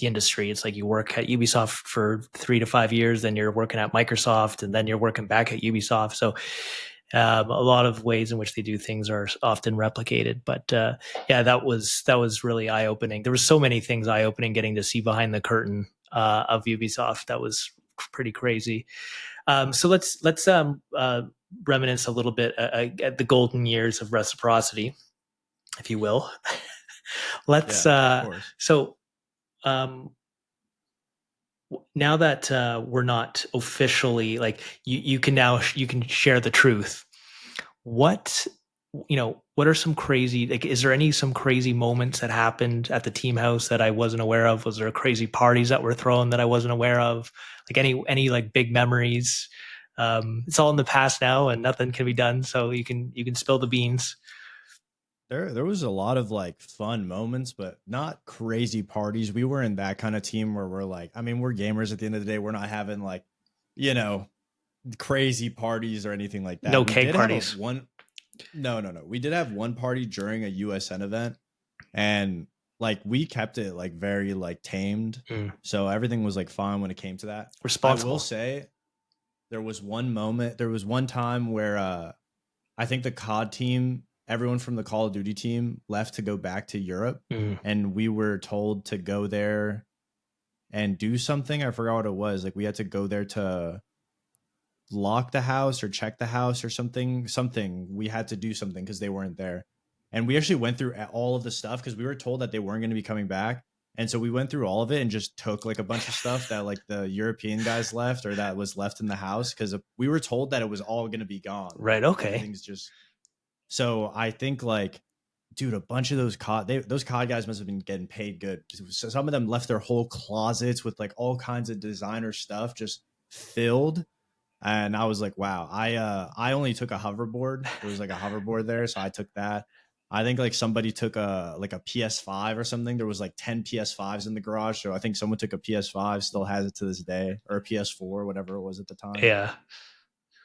Speaker 1: industry. It's like you work at Ubisoft for 3 to 5 years, then you're working at Microsoft, and then you're working back at Ubisoft. So a lot of ways in which they do things are often replicated. But yeah, that was really eye opening. There was so many things eye opening getting to see behind the curtain of Ubisoft. That was pretty crazy. So let's reminisce a little bit at the golden years of Reciprocity, if you will. Let's
Speaker 2: Yeah, of course.
Speaker 1: so um, now that we're not officially, like, you can now you can share the truth. What what are some crazy, like, is there some crazy moments that happened at the team house that I wasn't aware of? Was there crazy parties that were thrown that I wasn't aware of? Like, any like big memories? It's all in the past now, and nothing can be done, so you can spill the beans.
Speaker 2: There was a lot of like fun moments, but not crazy parties. We were in that kind of team where we're like, I mean, we're gamers at the end of the day. We're not having like, you know, crazy parties or anything like
Speaker 1: No
Speaker 2: that. We
Speaker 1: cake
Speaker 2: did have
Speaker 1: parties.
Speaker 2: no. We did have one party during a USN event, and like we kept it like very like tamed.
Speaker 1: Mm.
Speaker 2: So everything was like fine when it came to that. I will
Speaker 1: Responsible.
Speaker 2: say there was one time where I think the COD team, everyone from the Call of Duty team left to go back to Europe,
Speaker 1: Mm.
Speaker 2: and we were told to go there and do something. I forgot what it was. Like we had to go there to lock the house or check the house or something. We had to do something because they weren't there. And we actually went through all of the stuff because we were told that they weren't going to be coming back. And so we went through all of it and just took like a bunch of stuff that like the European guys left, or that was left in the house, because we were told that it was all going to be gone.
Speaker 1: Right.
Speaker 2: Like,
Speaker 1: Okay.
Speaker 2: everything's just so I think like, dude, a bunch of those COD guys must have been getting paid good. So some of them left their whole closets with like all kinds of designer stuff just filled. And I was like, wow, I only took a hoverboard. There was like a hoverboard there, so I took that. I think like somebody took a PS5 or something. There was like 10 PS5s in the garage. So I think someone took a PS5, still has it to this day, or a PS4, whatever it was at the time.
Speaker 1: Yeah.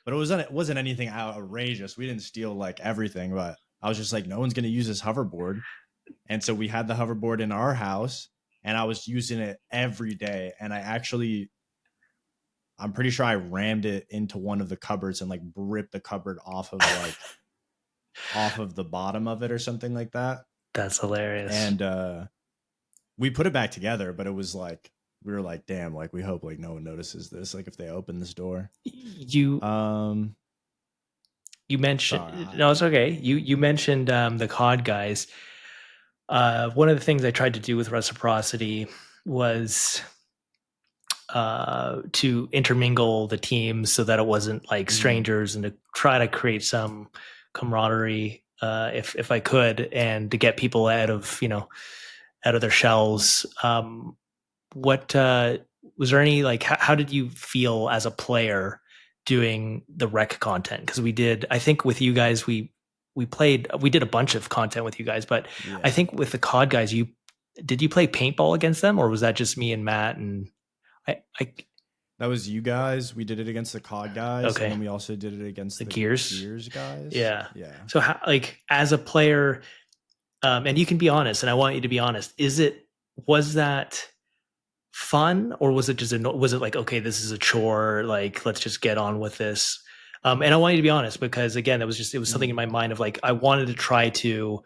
Speaker 2: But it wasn't anything outrageous. We didn't steal like everything, but I was just like, no one's gonna use this hoverboard. And so we had the hoverboard in our house, and I was using it every day. And I'm pretty sure I rammed it into one of the cupboards and like ripped the cupboard off of the bottom of it or something like that.
Speaker 1: That's hilarious.
Speaker 2: And we put it back together, but it was like we were like, damn, like we hope like no one notices this, like if they open this door.
Speaker 1: You
Speaker 2: Um
Speaker 1: you mentioned
Speaker 2: sorry.
Speaker 1: no, it's okay. You mentioned the COD guys. One of the things I tried to do with Reciprocity was to intermingle the teams so that it wasn't like strangers, and to try to create some camaraderie, if I could, and to get people out of their shells. What was there any like? How did you feel as a player doing the rec content? Because I think with you guys, we did a bunch of content with you guys, but
Speaker 2: Yeah.
Speaker 1: I think with the COD guys, did you play paintball against them, or was that just me and Matt and I
Speaker 2: That was you guys. We did it against the COD guys,
Speaker 1: okay.
Speaker 2: and then we also did it against
Speaker 1: The
Speaker 2: the
Speaker 1: Gears?
Speaker 2: guys.
Speaker 1: Yeah.
Speaker 2: Yeah.
Speaker 1: So how, like as a player, and you can be honest, and I want you to be honest, was that fun, or was it just was it like, okay, this is a chore, like let's just get on with this? And I want you to be honest, because again, it was something in my mind of like I wanted to try to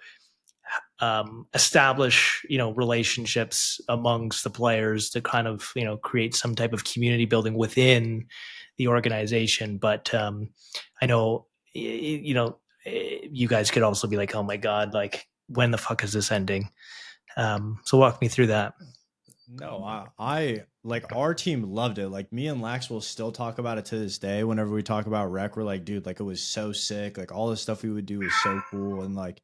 Speaker 1: establish relationships amongst the players to kind of create some type of community building within the organization. But I know you guys could also be like, oh my god, like when the fuck is this ending? So walk me through that.
Speaker 2: No, I like our team loved it. Like me and Lax will still talk about it to this day. Whenever we talk about rec, we're like, dude, like it was so sick. Like all the stuff we would do was so cool, and like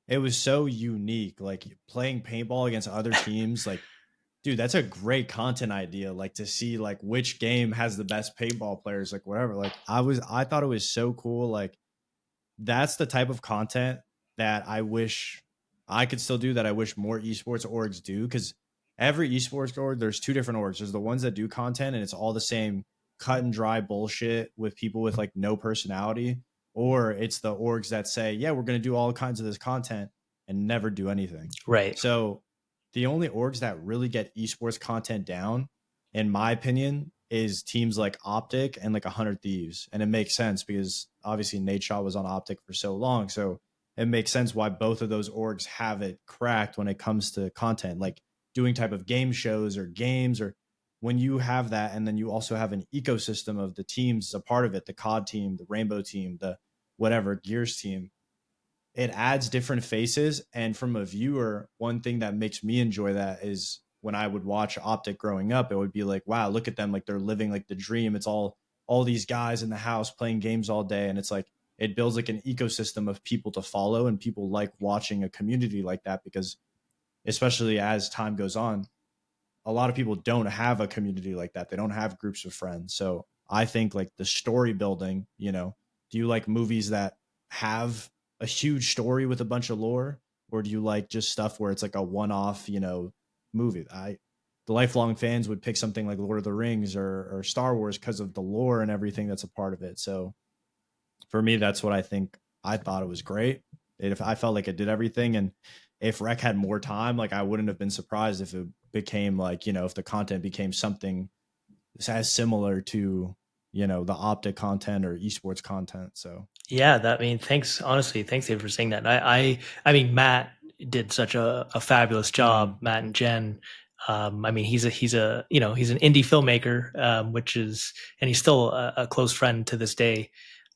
Speaker 2: it was so unique. Like playing paintball against other teams, like dude, that's a great content idea. Like to see like which game has the best paintball players, like whatever. Like I thought it was so cool. Like that's the type of content that I wish I could still do, that I wish more esports orgs do. Because every esports org, there's two different orgs. There's the ones that do content and it's all the same cut and dry bullshit with people with like no personality, or it's the orgs that say, yeah, we're going to do all kinds of this content and never do anything.
Speaker 1: Right.
Speaker 2: So the only orgs that really get esports content down, in my opinion, is teams like Optic and like 100 Thieves. And it makes sense because obviously Nate Shaw was on Optic for so long. So it makes sense why both of those orgs have it cracked when it comes to content, like doing type of game shows or games, or when you have that. And then you also have an ecosystem of the teams a part of it, the COD team, the Rainbow team, the whatever Gears team. It adds different faces. And from a viewer, one thing that makes me enjoy that is when I would watch Optic growing up, it would be like, wow, look at them, like they're living like the dream. It's all these guys in the house playing games all day, and it's like it builds like an ecosystem of people to follow, and people like watching a community like that, because especially as time goes on, a lot of people don't have a community like that. They don't have groups of friends. So I think like the story building, do you like movies that have a huge story with a bunch of lore, or do you like just stuff where it's like a one-off, movie? The lifelong fans would pick something like Lord of the Rings or Star Wars because of the lore and everything that's a part of it. So for me, that's what I think. I thought it was great. I felt like it did everything. And if Rec had more time, like I wouldn't have been surprised if it became like, if the content became something as similar to, the Optic content or esports content. So
Speaker 1: Yeah, thanks. Honestly, thanks Dave for saying that. I mean, Matt did such a fabulous job. Matt and Jen. I mean, he's an indie filmmaker, and he's still a close friend to this day.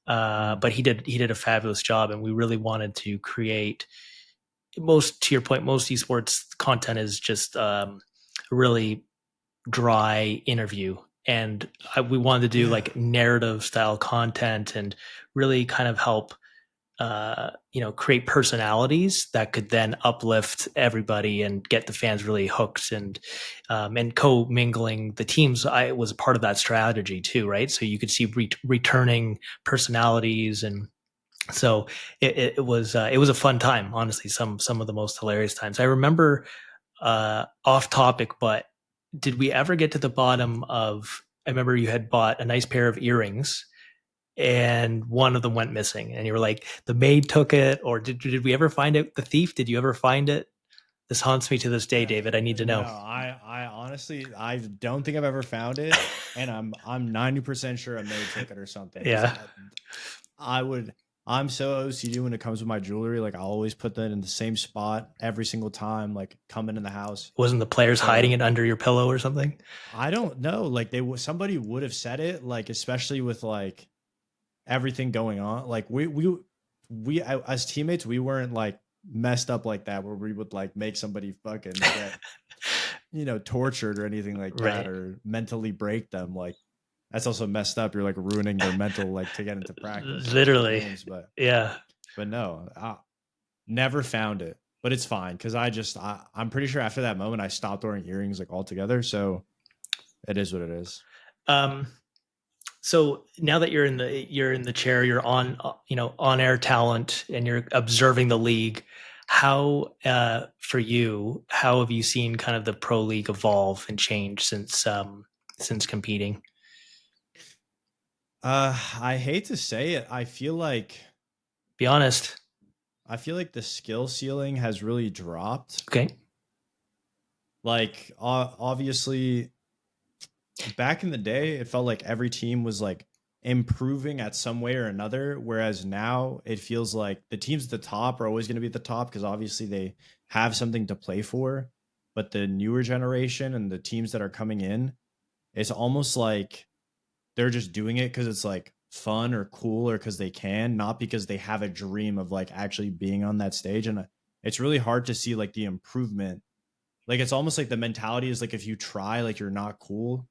Speaker 1: But he did a fabulous job, and we really wanted to create to your point, most esports content is just really dry interview, and we wanted to do like narrative style content and really kind of help create personalities that could then uplift everybody and get the fans really hooked, and co-mingling the teams. I was a part of that strategy too, right? So you could see returning personalities and So it was a fun time, honestly. Some of the most hilarious times. I remember, off topic, but did we ever get to the bottom of? I remember you had bought a nice pair of earrings, and one of them went missing, and you were like, the maid took it, or did we ever find it? The thief? Did you ever find it? This haunts me to this day,
Speaker 2: No,
Speaker 1: David. I need to
Speaker 2: no,
Speaker 1: know.
Speaker 2: I honestly, I don't think I've ever found it, and I'm 90% sure a maid took it or something. Because
Speaker 1: Yeah,
Speaker 2: I would, I'm so OCD when it comes to my jewelry. Like I always put that in the same spot every single time, like coming in the house.
Speaker 1: wasn't the players hiding
Speaker 2: So
Speaker 1: it under your pillow or something?
Speaker 2: I don't know. Like somebody would have said it. Like especially with like everything going on. Like as teammates, we weren't like messed up like that where we would like make somebody fucking get tortured or anything like that
Speaker 1: Right.
Speaker 2: or mentally break them. Like that's also messed up. You're like ruining their mental like to get into practice or into
Speaker 1: Literally.
Speaker 2: games.
Speaker 1: Yeah.
Speaker 2: But no, I never found it. But it's fine because I'm pretty sure after that moment I stopped wearing earrings like altogether. So it is what it is.
Speaker 1: Um, so now that you're in the chair, you're on, on air talent, and you're observing the league. How, for you, how have you seen kind of the pro league evolve and change since competing?
Speaker 2: I hate to say it.
Speaker 1: Be honest.
Speaker 2: I feel like the skill ceiling has really dropped.
Speaker 1: Okay.
Speaker 2: Like obviously back in the day, it felt like every team was like improving at some way or another. Whereas now it feels like the teams at the top are always going to be at the top because obviously they have something to play for. But the newer generation and the teams that are coming in, it's almost like they're just doing it because it's like fun or cool or because they can, not because they have a dream of like actually being on that stage. And it's really hard to see like the improvement. Like it's almost like the mentality is like if you try, like you're not cool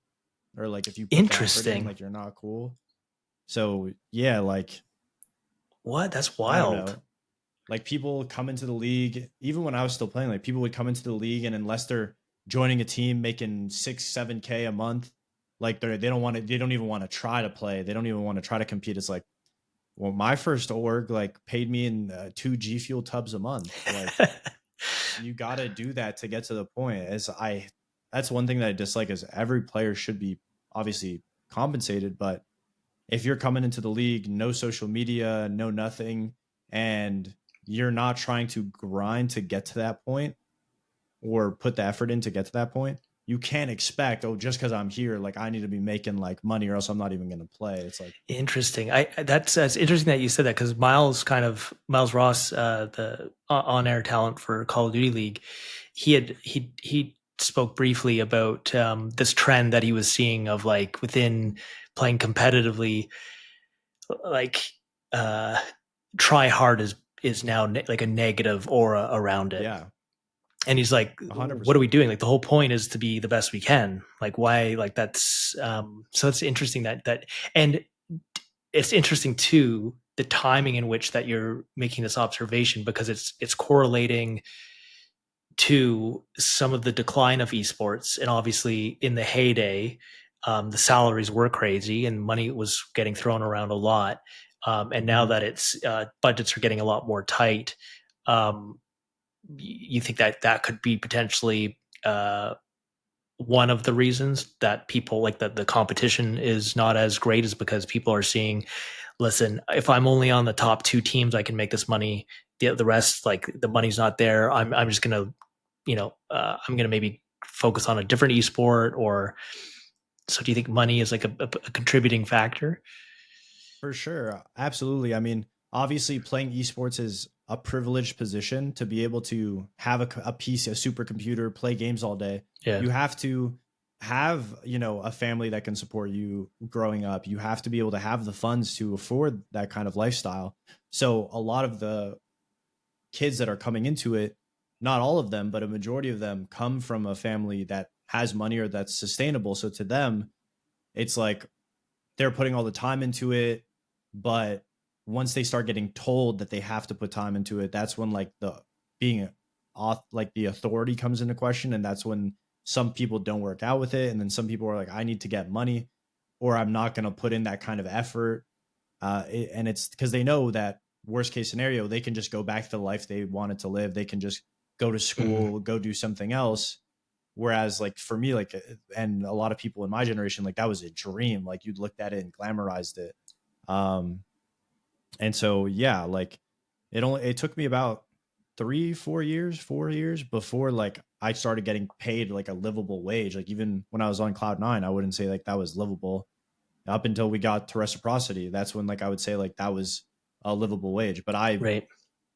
Speaker 2: or like if you put the effort in,
Speaker 1: Interesting.
Speaker 2: like you're not cool. So yeah, like
Speaker 1: What? That's
Speaker 2: I don't
Speaker 1: wild.
Speaker 2: know. Like people come into the league, even when I was still playing, like people would come into the league and unless they're joining a team making 6, 7K a month, like they don't want to, they don't even want to try to play. They don't even want to try to compete. It's like, well, my first org like paid me in 2 G Fuel tubs a month. Like you got to do that to get to the point. That's one thing that I dislike is every player should be obviously compensated, but if you're coming into the league, no social media, no nothing, and you're not trying to grind to get to that point or put the effort in to get to that point, you can't expect, oh, just because I'm here, like I need to be making like money or else I'm not even going to play. It's like,
Speaker 1: Interesting. That's interesting that you said that, because Miles Ross, the on air talent for Call of Duty League, he spoke briefly about, this trend that he was seeing of, like, within playing competitively, like, uh, try hard is now like a negative aura around it.
Speaker 2: yeah,
Speaker 1: And he's like, what are we
Speaker 2: 100%.
Speaker 1: doing? Like, the whole point is to be the best we can. Like, why? Like, that's, so it's interesting and it's interesting too, the timing in which that you're making this observation, because it's correlating to some of the decline of esports. And obviously in the heyday, the salaries were crazy and money was getting thrown around a lot. And now
Speaker 2: Mhm.
Speaker 1: that it's, budgets are getting a lot more tight, um, you think that that could be potentially, one of the reasons that people, like, that the competition is not as great, is because people are seeing, listen, if I'm only on the top two teams, I can make this money. The rest, like, the money's not there. I'm just gonna, I'm gonna maybe focus on a different esport. Or, so do you think money is like a contributing factor?
Speaker 2: For sure. Absolutely. I mean, obviously, playing esports is a privileged position to be able to have a PC, a supercomputer, play games all day.
Speaker 1: Yeah.
Speaker 2: You have to have, a family that can support you growing up. You have to be able to have the funds to afford that kind of lifestyle. So, a lot of the kids that are coming into it, not all of them, but a majority of them come from a family that has money or that's sustainable. So, to them, it's like, they're putting all the time into it, but once they start getting told that they have to put time into it, that's when like the being off, like the authority comes into question, and that's when some people don't work out with it, and then some people are like, I need to get money or I'm not going to put in that kind of effort. And it's because they know that worst case scenario, they can just go back to the life they wanted to live. They can just go to
Speaker 1: Mhm.
Speaker 2: school, go do something else. Whereas like for me, like, and a lot of people in my generation, like that was a dream. Like you'd looked at it and glamorized it. Um, and so, yeah, like it took me about 4 years before like I started getting paid like a livable wage. Like even when I was on Cloud9, I wouldn't say like that was livable up until we got to Reciprocity. That's when like I would say like that was a livable wage. But I
Speaker 1: Right.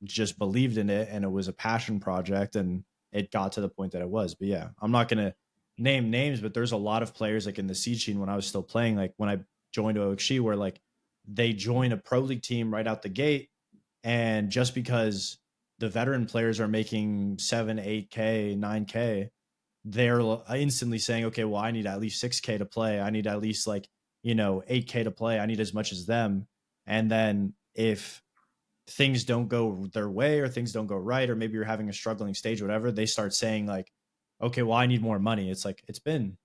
Speaker 2: just believed in it and it was a passion project and it got to the point that it was. But yeah, I'm not gonna name names, but there's a lot of players like in the siege scene when I was still playing, like when I joined OXG, where like they join a pro league team right out the gate, and just because the veteran players are making 7, 8K, 9K, they're instantly saying, okay, well, I need at least 6K to play. I need at least like, 8K to play. I need as much as them. And then if things don't go their way or things don't go right, or maybe you're having a struggling stage, whatever, they start saying like, okay, well, I need more money. It's like, it's been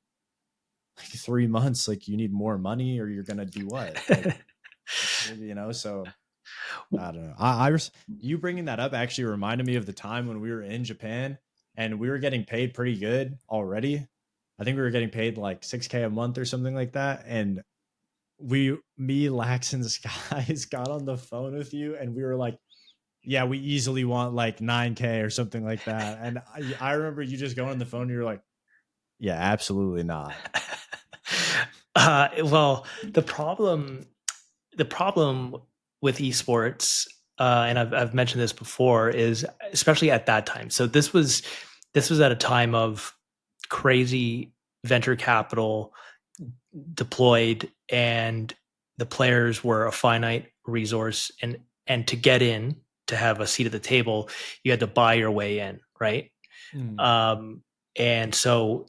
Speaker 2: like 3 months. Like you need more money or you're going to do what? Like, so I don't know. You bringing that up actually reminded me of the time when we were in Japan and we were getting paid pretty good already. I think we were getting paid like 6K a month or something like that. And me, Lax, and Skies got on the phone with you and we were like, yeah, we easily want like 9K or something like that. And I remember you just going on the phone and you're like, yeah, absolutely not.
Speaker 1: Well, the problem with esports, and I've mentioned this before, is especially at that time. So this was at a time of crazy venture capital deployed, and the players were a finite resource, and to get in, to have a seat at the table, you had to buy your way in, right?
Speaker 2: Mm.
Speaker 1: Um, and so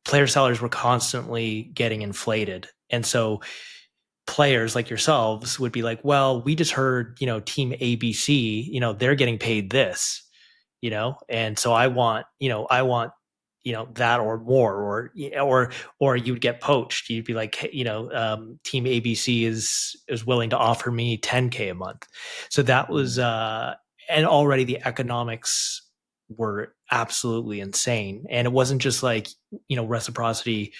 Speaker 1: player salaries were constantly getting inflated, and so players like yourselves would be like, well, we just heard, team ABC, they're getting paid this, and so I want that or more, or you'd get poached. You'd be like, hey, team ABC is willing to offer me 10K a month. So that was
Speaker 2: Mm.
Speaker 1: and already the economics were absolutely insane, and it wasn't just like, Reciprocity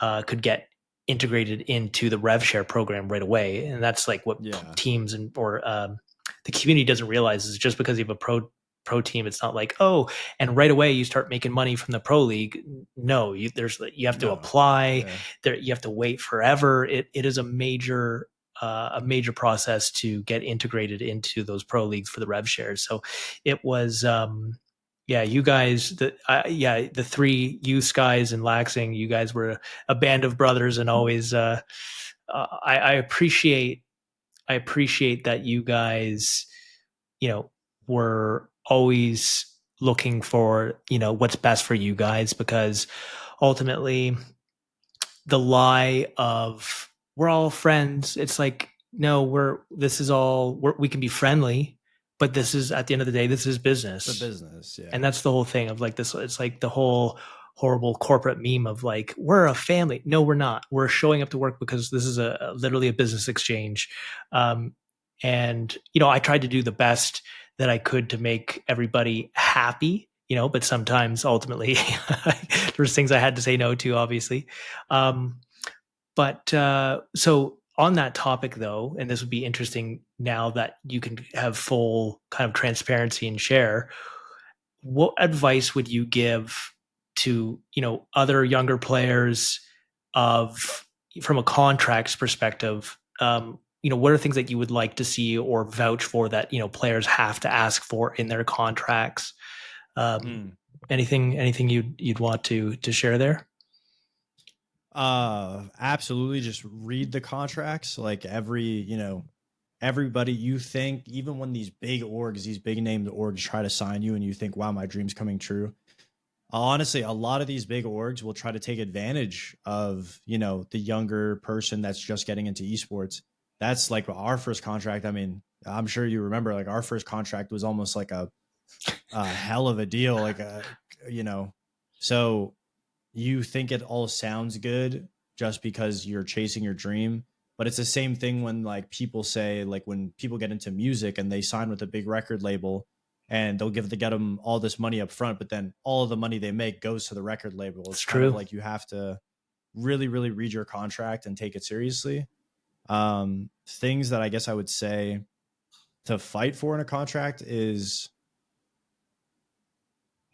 Speaker 1: could get integrated into the rev share program right away, and that's like what
Speaker 2: Yeah.
Speaker 1: teams and or the community doesn't realize is just because you have a pro team, it's not like, oh, and right away you start making money from the pro league. No, you have to
Speaker 2: No.
Speaker 1: apply
Speaker 2: Yeah.
Speaker 1: there, you have to wait forever. It is a major process to get integrated into those pro leagues for the rev shares. So it was yeah, you guys, the three, you, Skies, and Laxing, you guys were a band of brothers, and always I appreciate that you guys, were always looking for, what's best for you guys, because ultimately the lie of we're all friends, it's like, no, we can be friendly, but this is, at the end of the day, this is
Speaker 2: It's a
Speaker 1: business.
Speaker 2: business.
Speaker 1: And
Speaker 2: Yeah.
Speaker 1: that's the whole thing of like this. It's like the whole horrible corporate meme of like, we're a family. No, we're not. We're showing up to work because this is literally a business exchange. Um, and, I tried to do the best that I could to make everybody happy, but sometimes ultimately there's things I had to say no to, obviously. Um, but so on that topic, though, and this would be interesting now that you can have full kind of transparency and share, what advice would you give to, other younger players of from a contracts perspective? What are things that you would like to see or vouch for that, players have to ask for in their contracts? um,
Speaker 2: Mm.
Speaker 1: anything you'd want to share there?
Speaker 2: Absolutely. Just read the contracts. Like everybody, you think, even when these big orgs, these big named orgs try to sign you and you think, wow, my dream's coming true. Honestly, a lot of these big orgs will try to take advantage of, the younger person that's just getting into esports. That's like our first contract. I mean, I'm sure you remember, like our first contract was almost like a hell of a deal. Like you know, so you think it all sounds good just because you're chasing your dream, But it's the same thing when like people say, like when people get into music and they sign with a big record label and they'll get them all this money up front, but then all of the money they make goes to the record label.
Speaker 1: It's
Speaker 2: It's kind of
Speaker 1: true.
Speaker 2: like you have to really, really read your contract and take it seriously. Things that I guess I would say to fight for in a contract is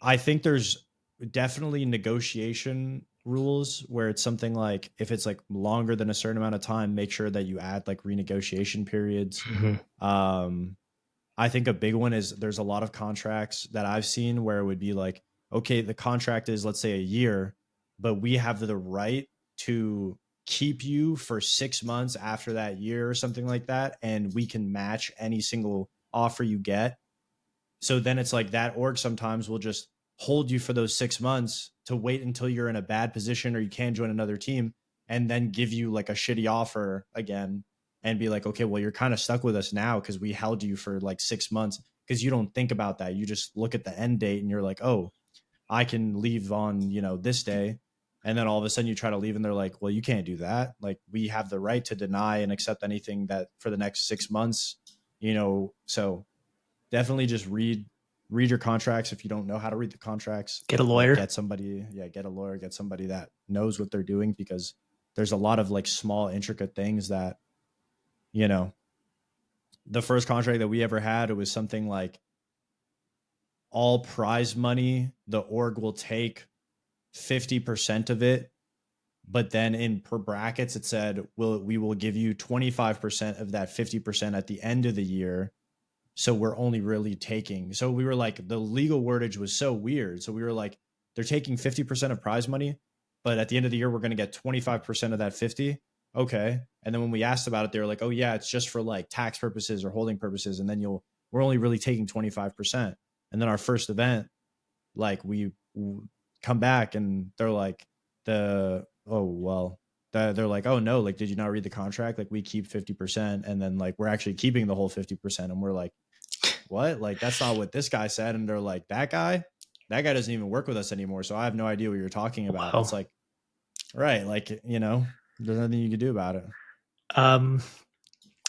Speaker 2: I think there's definitely negotiation rules where it's something like if it's like longer than a certain amount of time, make sure that you add like renegotiation periods.
Speaker 1: Mhm.
Speaker 2: Um, I think a big one is there's a lot of contracts that I've seen where it would be like, okay, the contract is, let's say, a year, but we have the right to keep you for 6 months after that year or something like that. And we can match any single offer you get. So then it's like that org sometimes will just hold you for those 6 months to wait until you're in a bad position or you can join another team and then give you like a shitty offer again and be like, okay, well, you're kind of stuck with us now because we held you for like 6 months because you don't think about that. You just look at the end date and you're like, oh, I can leave on, this day. And then all of a sudden you try to leave and they're like, well, you can't do that. Like we have the right to deny and accept anything that for the next 6 months, so definitely just read your contracts. If you don't know how to read the contracts,
Speaker 1: Get a
Speaker 2: like
Speaker 1: lawyer.
Speaker 2: get a lawyer, get somebody that knows what they're doing, because there's a lot of like small intricate things that, you know, the first contract that we ever had, it was something like all prize money, the org will take 50% of it. But then in per brackets, it said, we will give you 25% of that 50% at the end of the year. So we're only really taking. So we were like, the legal wordage was so weird. So we were like, they're taking 50% of prize money, but at the end of the year, we're going to get 25% of that 50. Okay. And then when we asked about it, they were like, oh yeah, it's just for like tax purposes or holding purposes. And then we're only really taking 25%. And then our first event, like we come back and they're like, they're like, oh no, like, did you not read the contract? Like we keep 50%. And then like, we're actually keeping the whole 50%. And we're like, what? Like, that's not what this guy said. And they're like, that guy doesn't even work with us anymore. So I have no idea what you're talking about.
Speaker 1: Wow.
Speaker 2: It's like, right. Like, there's nothing you can do about it.
Speaker 1: Um,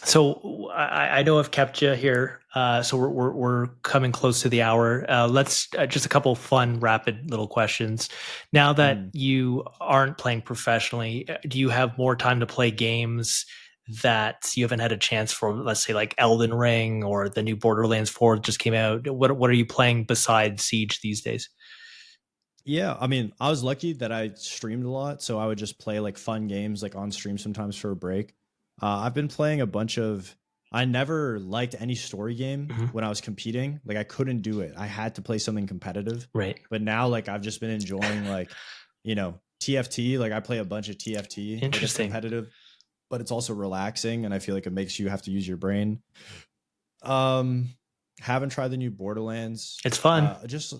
Speaker 1: so I know I've kept you here. So we're coming close to the hour. Let's just a couple fun, rapid little questions. Now that
Speaker 2: Mm.
Speaker 1: you aren't playing professionally, do you have more time to play games that you haven't had a chance for? Let's say like Elden Ring or the new Borderlands 4 just came out. What are you playing besides Siege these days?
Speaker 2: Yeah. I mean, I was lucky that I streamed a lot. So I would just play like fun games like on stream sometimes for a break. I've been playing a bunch of, I never liked any story game
Speaker 1: Mhm.
Speaker 2: when I was competing. Like I couldn't do it. I had to play something competitive.
Speaker 1: Right.
Speaker 2: But now like I've just been enjoying like, TFT. Like I play a bunch of TFT. Like it's
Speaker 1: Interesting.
Speaker 2: competitive, but it's also relaxing. And I feel like it makes you have to use your brain. Um, haven't tried the new Borderlands.
Speaker 1: It's fun.
Speaker 2: Just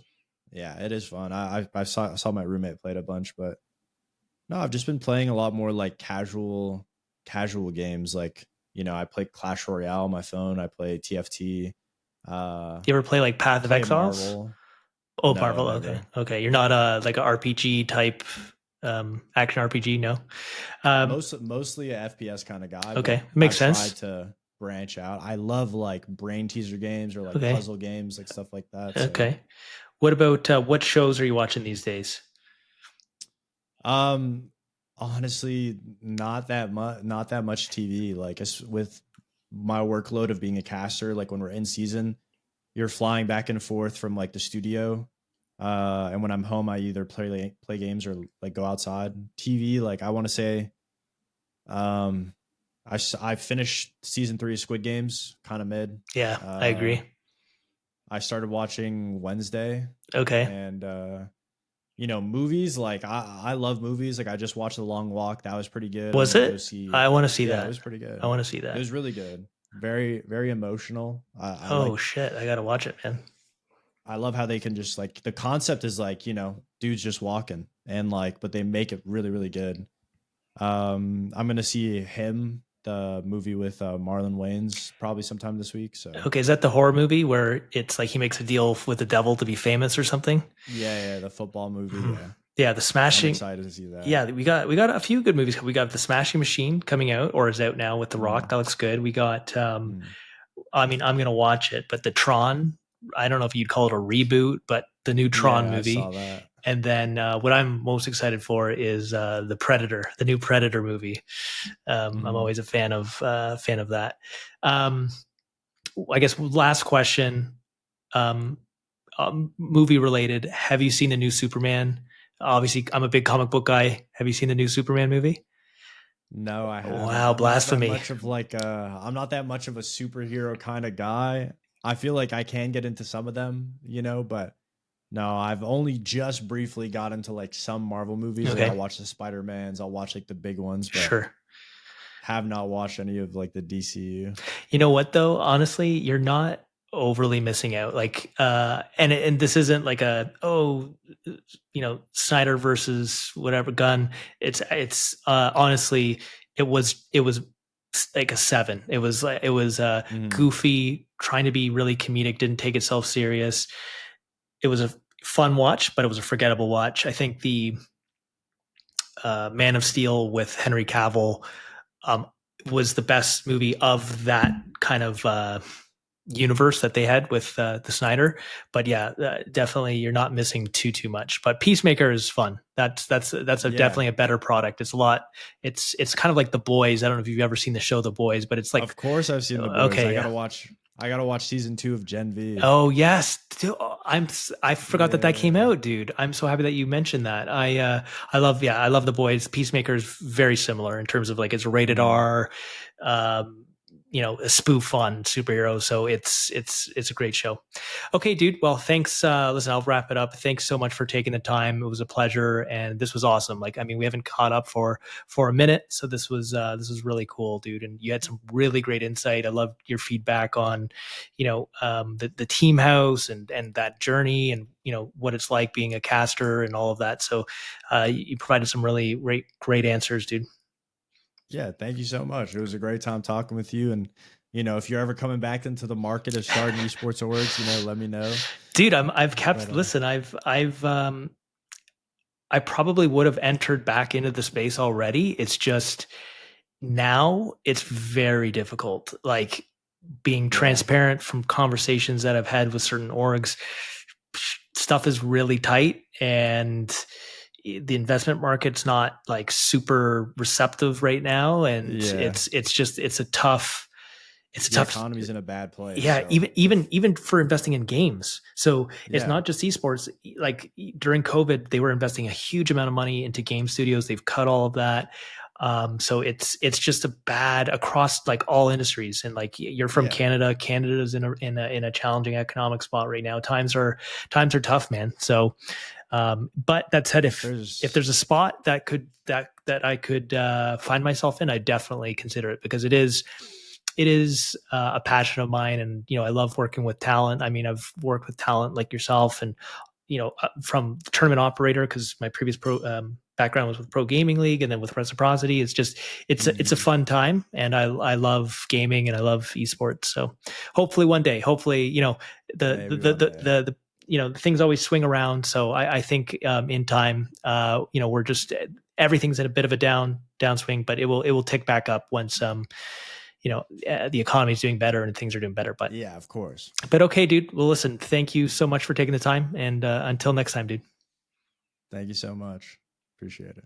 Speaker 2: yeah, it is fun. I saw my roommate played a bunch, but no, I've just been playing a lot more like casual games. Like I play Clash Royale on my phone. I play TFT.
Speaker 1: Do you ever play like
Speaker 2: I
Speaker 1: Path of
Speaker 2: play
Speaker 1: Exiles?
Speaker 2: Marvel.
Speaker 1: Oh,
Speaker 2: No,
Speaker 1: Marvel. Okay,
Speaker 2: never.
Speaker 1: okay. You're not a like a RPG type action RPG, no.
Speaker 2: Mostly a FPS kind of guy,
Speaker 1: Okay,
Speaker 2: but
Speaker 1: makes
Speaker 2: I've
Speaker 1: sense.
Speaker 2: tried to branch out. I love like brain teaser games or like
Speaker 1: Okay,
Speaker 2: puzzle games, like stuff like that. So
Speaker 1: okay. What about what shows are you watching these days?
Speaker 2: Um, honestly, not that much TV. Like with my workload of being a caster, like when we're in season, you're flying back and forth from like the studio. And when I'm home, I either play games or like go outside. TV, like I want to say, um, I finished season 3 of Squid Games, kind of mid.
Speaker 1: Yeah, I
Speaker 2: Uh,
Speaker 1: agree.
Speaker 2: I started watching Wednesday,
Speaker 1: Okay,
Speaker 2: and movies, like I love movies. Like I just watched The Long Walk. That was pretty good. I'm
Speaker 1: was
Speaker 2: gonna go
Speaker 1: it?
Speaker 2: see.
Speaker 1: I want to see
Speaker 2: Yeah, it
Speaker 1: that.
Speaker 2: was pretty
Speaker 1: I
Speaker 2: good.
Speaker 1: want to see
Speaker 2: It
Speaker 1: that.
Speaker 2: was really good. Very, very emotional. I
Speaker 1: Oh
Speaker 2: like
Speaker 1: shit, I gotta watch it, man.
Speaker 2: I love how they can just like the concept is like, dudes just walking and like, but they make it really, really good. I'm gonna see him, the movie with Marlon Wayans, probably sometime this week. So
Speaker 1: Okay, is that the horror movie where it's like he makes a deal with the devil to be famous or something?
Speaker 2: yeah, the football movie.
Speaker 1: Mhm.
Speaker 2: Yeah.
Speaker 1: Yeah, the
Speaker 2: I'm
Speaker 1: Smashing.
Speaker 2: excited to see that.
Speaker 1: Yeah, we got a few good movies. We got the Smashing Machine coming out or is out now with The Rock.
Speaker 2: Mm,
Speaker 1: That looks good. We got
Speaker 2: mm.
Speaker 1: I mean, I'm gonna watch it, but the Tron, I don't know if you'd call it a reboot, but the new Tron
Speaker 2: Yeah, I saw
Speaker 1: movie.
Speaker 2: that.
Speaker 1: And then what I'm most excited for is the Predator, the new Predator movie. I'm
Speaker 2: Mm.
Speaker 1: always a fan of that. Um, I guess last question, um, movie related. Have you seen the new Superman? Obviously, I'm a big comic book guy. Have you seen the new Superman movie?
Speaker 2: No, I haven't.
Speaker 1: Wow,
Speaker 2: I'm not that
Speaker 1: blasphemy!
Speaker 2: much of like I'm not that much of a superhero kind of guy. I feel like I can get into some of them, but no, I've only just briefly got into like some Marvel movies. Like I'll
Speaker 1: Okay,
Speaker 2: watch the Spider-Mans, I'll watch like the big ones, but
Speaker 1: sure.
Speaker 2: have not watched any of like the DCU.
Speaker 1: You know what though? Honestly, you're not overly missing out. Like and this isn't like a Snyder versus whatever gun. It's honestly it was like a 7. It was
Speaker 2: Mm.
Speaker 1: goofy, trying to be really comedic, didn't take itself serious. It was a fun watch, but it was a forgettable watch. I think the Man of Steel with Henry Cavill um, was the best movie of that kind of universe that they had with the Snyder. But yeah, definitely you're not missing too much. But Peacemaker is fun.
Speaker 2: Yeah,
Speaker 1: Definitely a better product. It's a lot. It's kind of like The Boys. I don't know if you've ever seen the show The Boys, but it's like
Speaker 2: of course I've seen The Boys.
Speaker 1: okay, yeah.
Speaker 2: I gotta watch season 2 of Gen V.
Speaker 1: Oh yes, dude, I forgot that came
Speaker 2: Yeah.
Speaker 1: out, dude. I'm so happy that you mentioned that. I love The Boys. Peacemaker is very similar in terms of like it's rated
Speaker 2: Mm.
Speaker 1: R, um, a spoof on superheroes. So it's a great show. Okay, dude. Well, thanks. Listen, I'll wrap it up. Thanks so much for taking the time. It was a pleasure, and this was awesome. Like, I mean, we haven't caught up for a minute, so this was really cool, dude. And you had some really great insight. I loved your feedback on, the team house and that journey, and what it's like being a caster and all of that. So, you provided some really great answers, dude.
Speaker 2: Yeah, thank you so much. It was a great time talking with you. And, if you're ever coming back into the market of starting esports orgs, let me know.
Speaker 1: Dude, I've kept
Speaker 2: But
Speaker 1: listen. I probably would have entered back into the space already. It's just now it's very difficult. Like being
Speaker 2: yeah,
Speaker 1: transparent from conversations that I've had with certain orgs, stuff is really tight and the investment market's not like super receptive right now. And
Speaker 2: yeah,
Speaker 1: it's a
Speaker 2: the
Speaker 1: tough
Speaker 2: economy's in a bad place.
Speaker 1: yeah,
Speaker 2: So,
Speaker 1: even for investing in games. So it's
Speaker 2: yeah,
Speaker 1: not just esports. Like during COVID, they were investing a huge amount of money into game studios. They've cut all of that. So it's just a bad across like all industries. And like you're from
Speaker 2: yeah,
Speaker 1: Canada. Canada's in a challenging economic spot right now. Times are tough, man. So, but that said, if
Speaker 2: there's,
Speaker 1: there's a spot that I could find myself in, I definitely consider it because it is a passion of mine, and I love working with talent. I mean, I've worked with talent like yourself, and from tournament operator because my previous pro background was with Pro Gaming League, and then with Reciprocity. It's just it's a
Speaker 2: mhm,
Speaker 1: fun time, and I love gaming and I love esports. So hopefully one day, hopefully
Speaker 2: maybe one day.
Speaker 1: the things always swing around. So I think in time, we're just everything's in a bit of a downswing, but it will tick back up once the economy is doing better and things are doing better. But
Speaker 2: Yeah, of course.
Speaker 1: okay, dude. Well, listen, thank you so much for taking the time, and until next time, dude.
Speaker 2: Thank you so much. Appreciate it.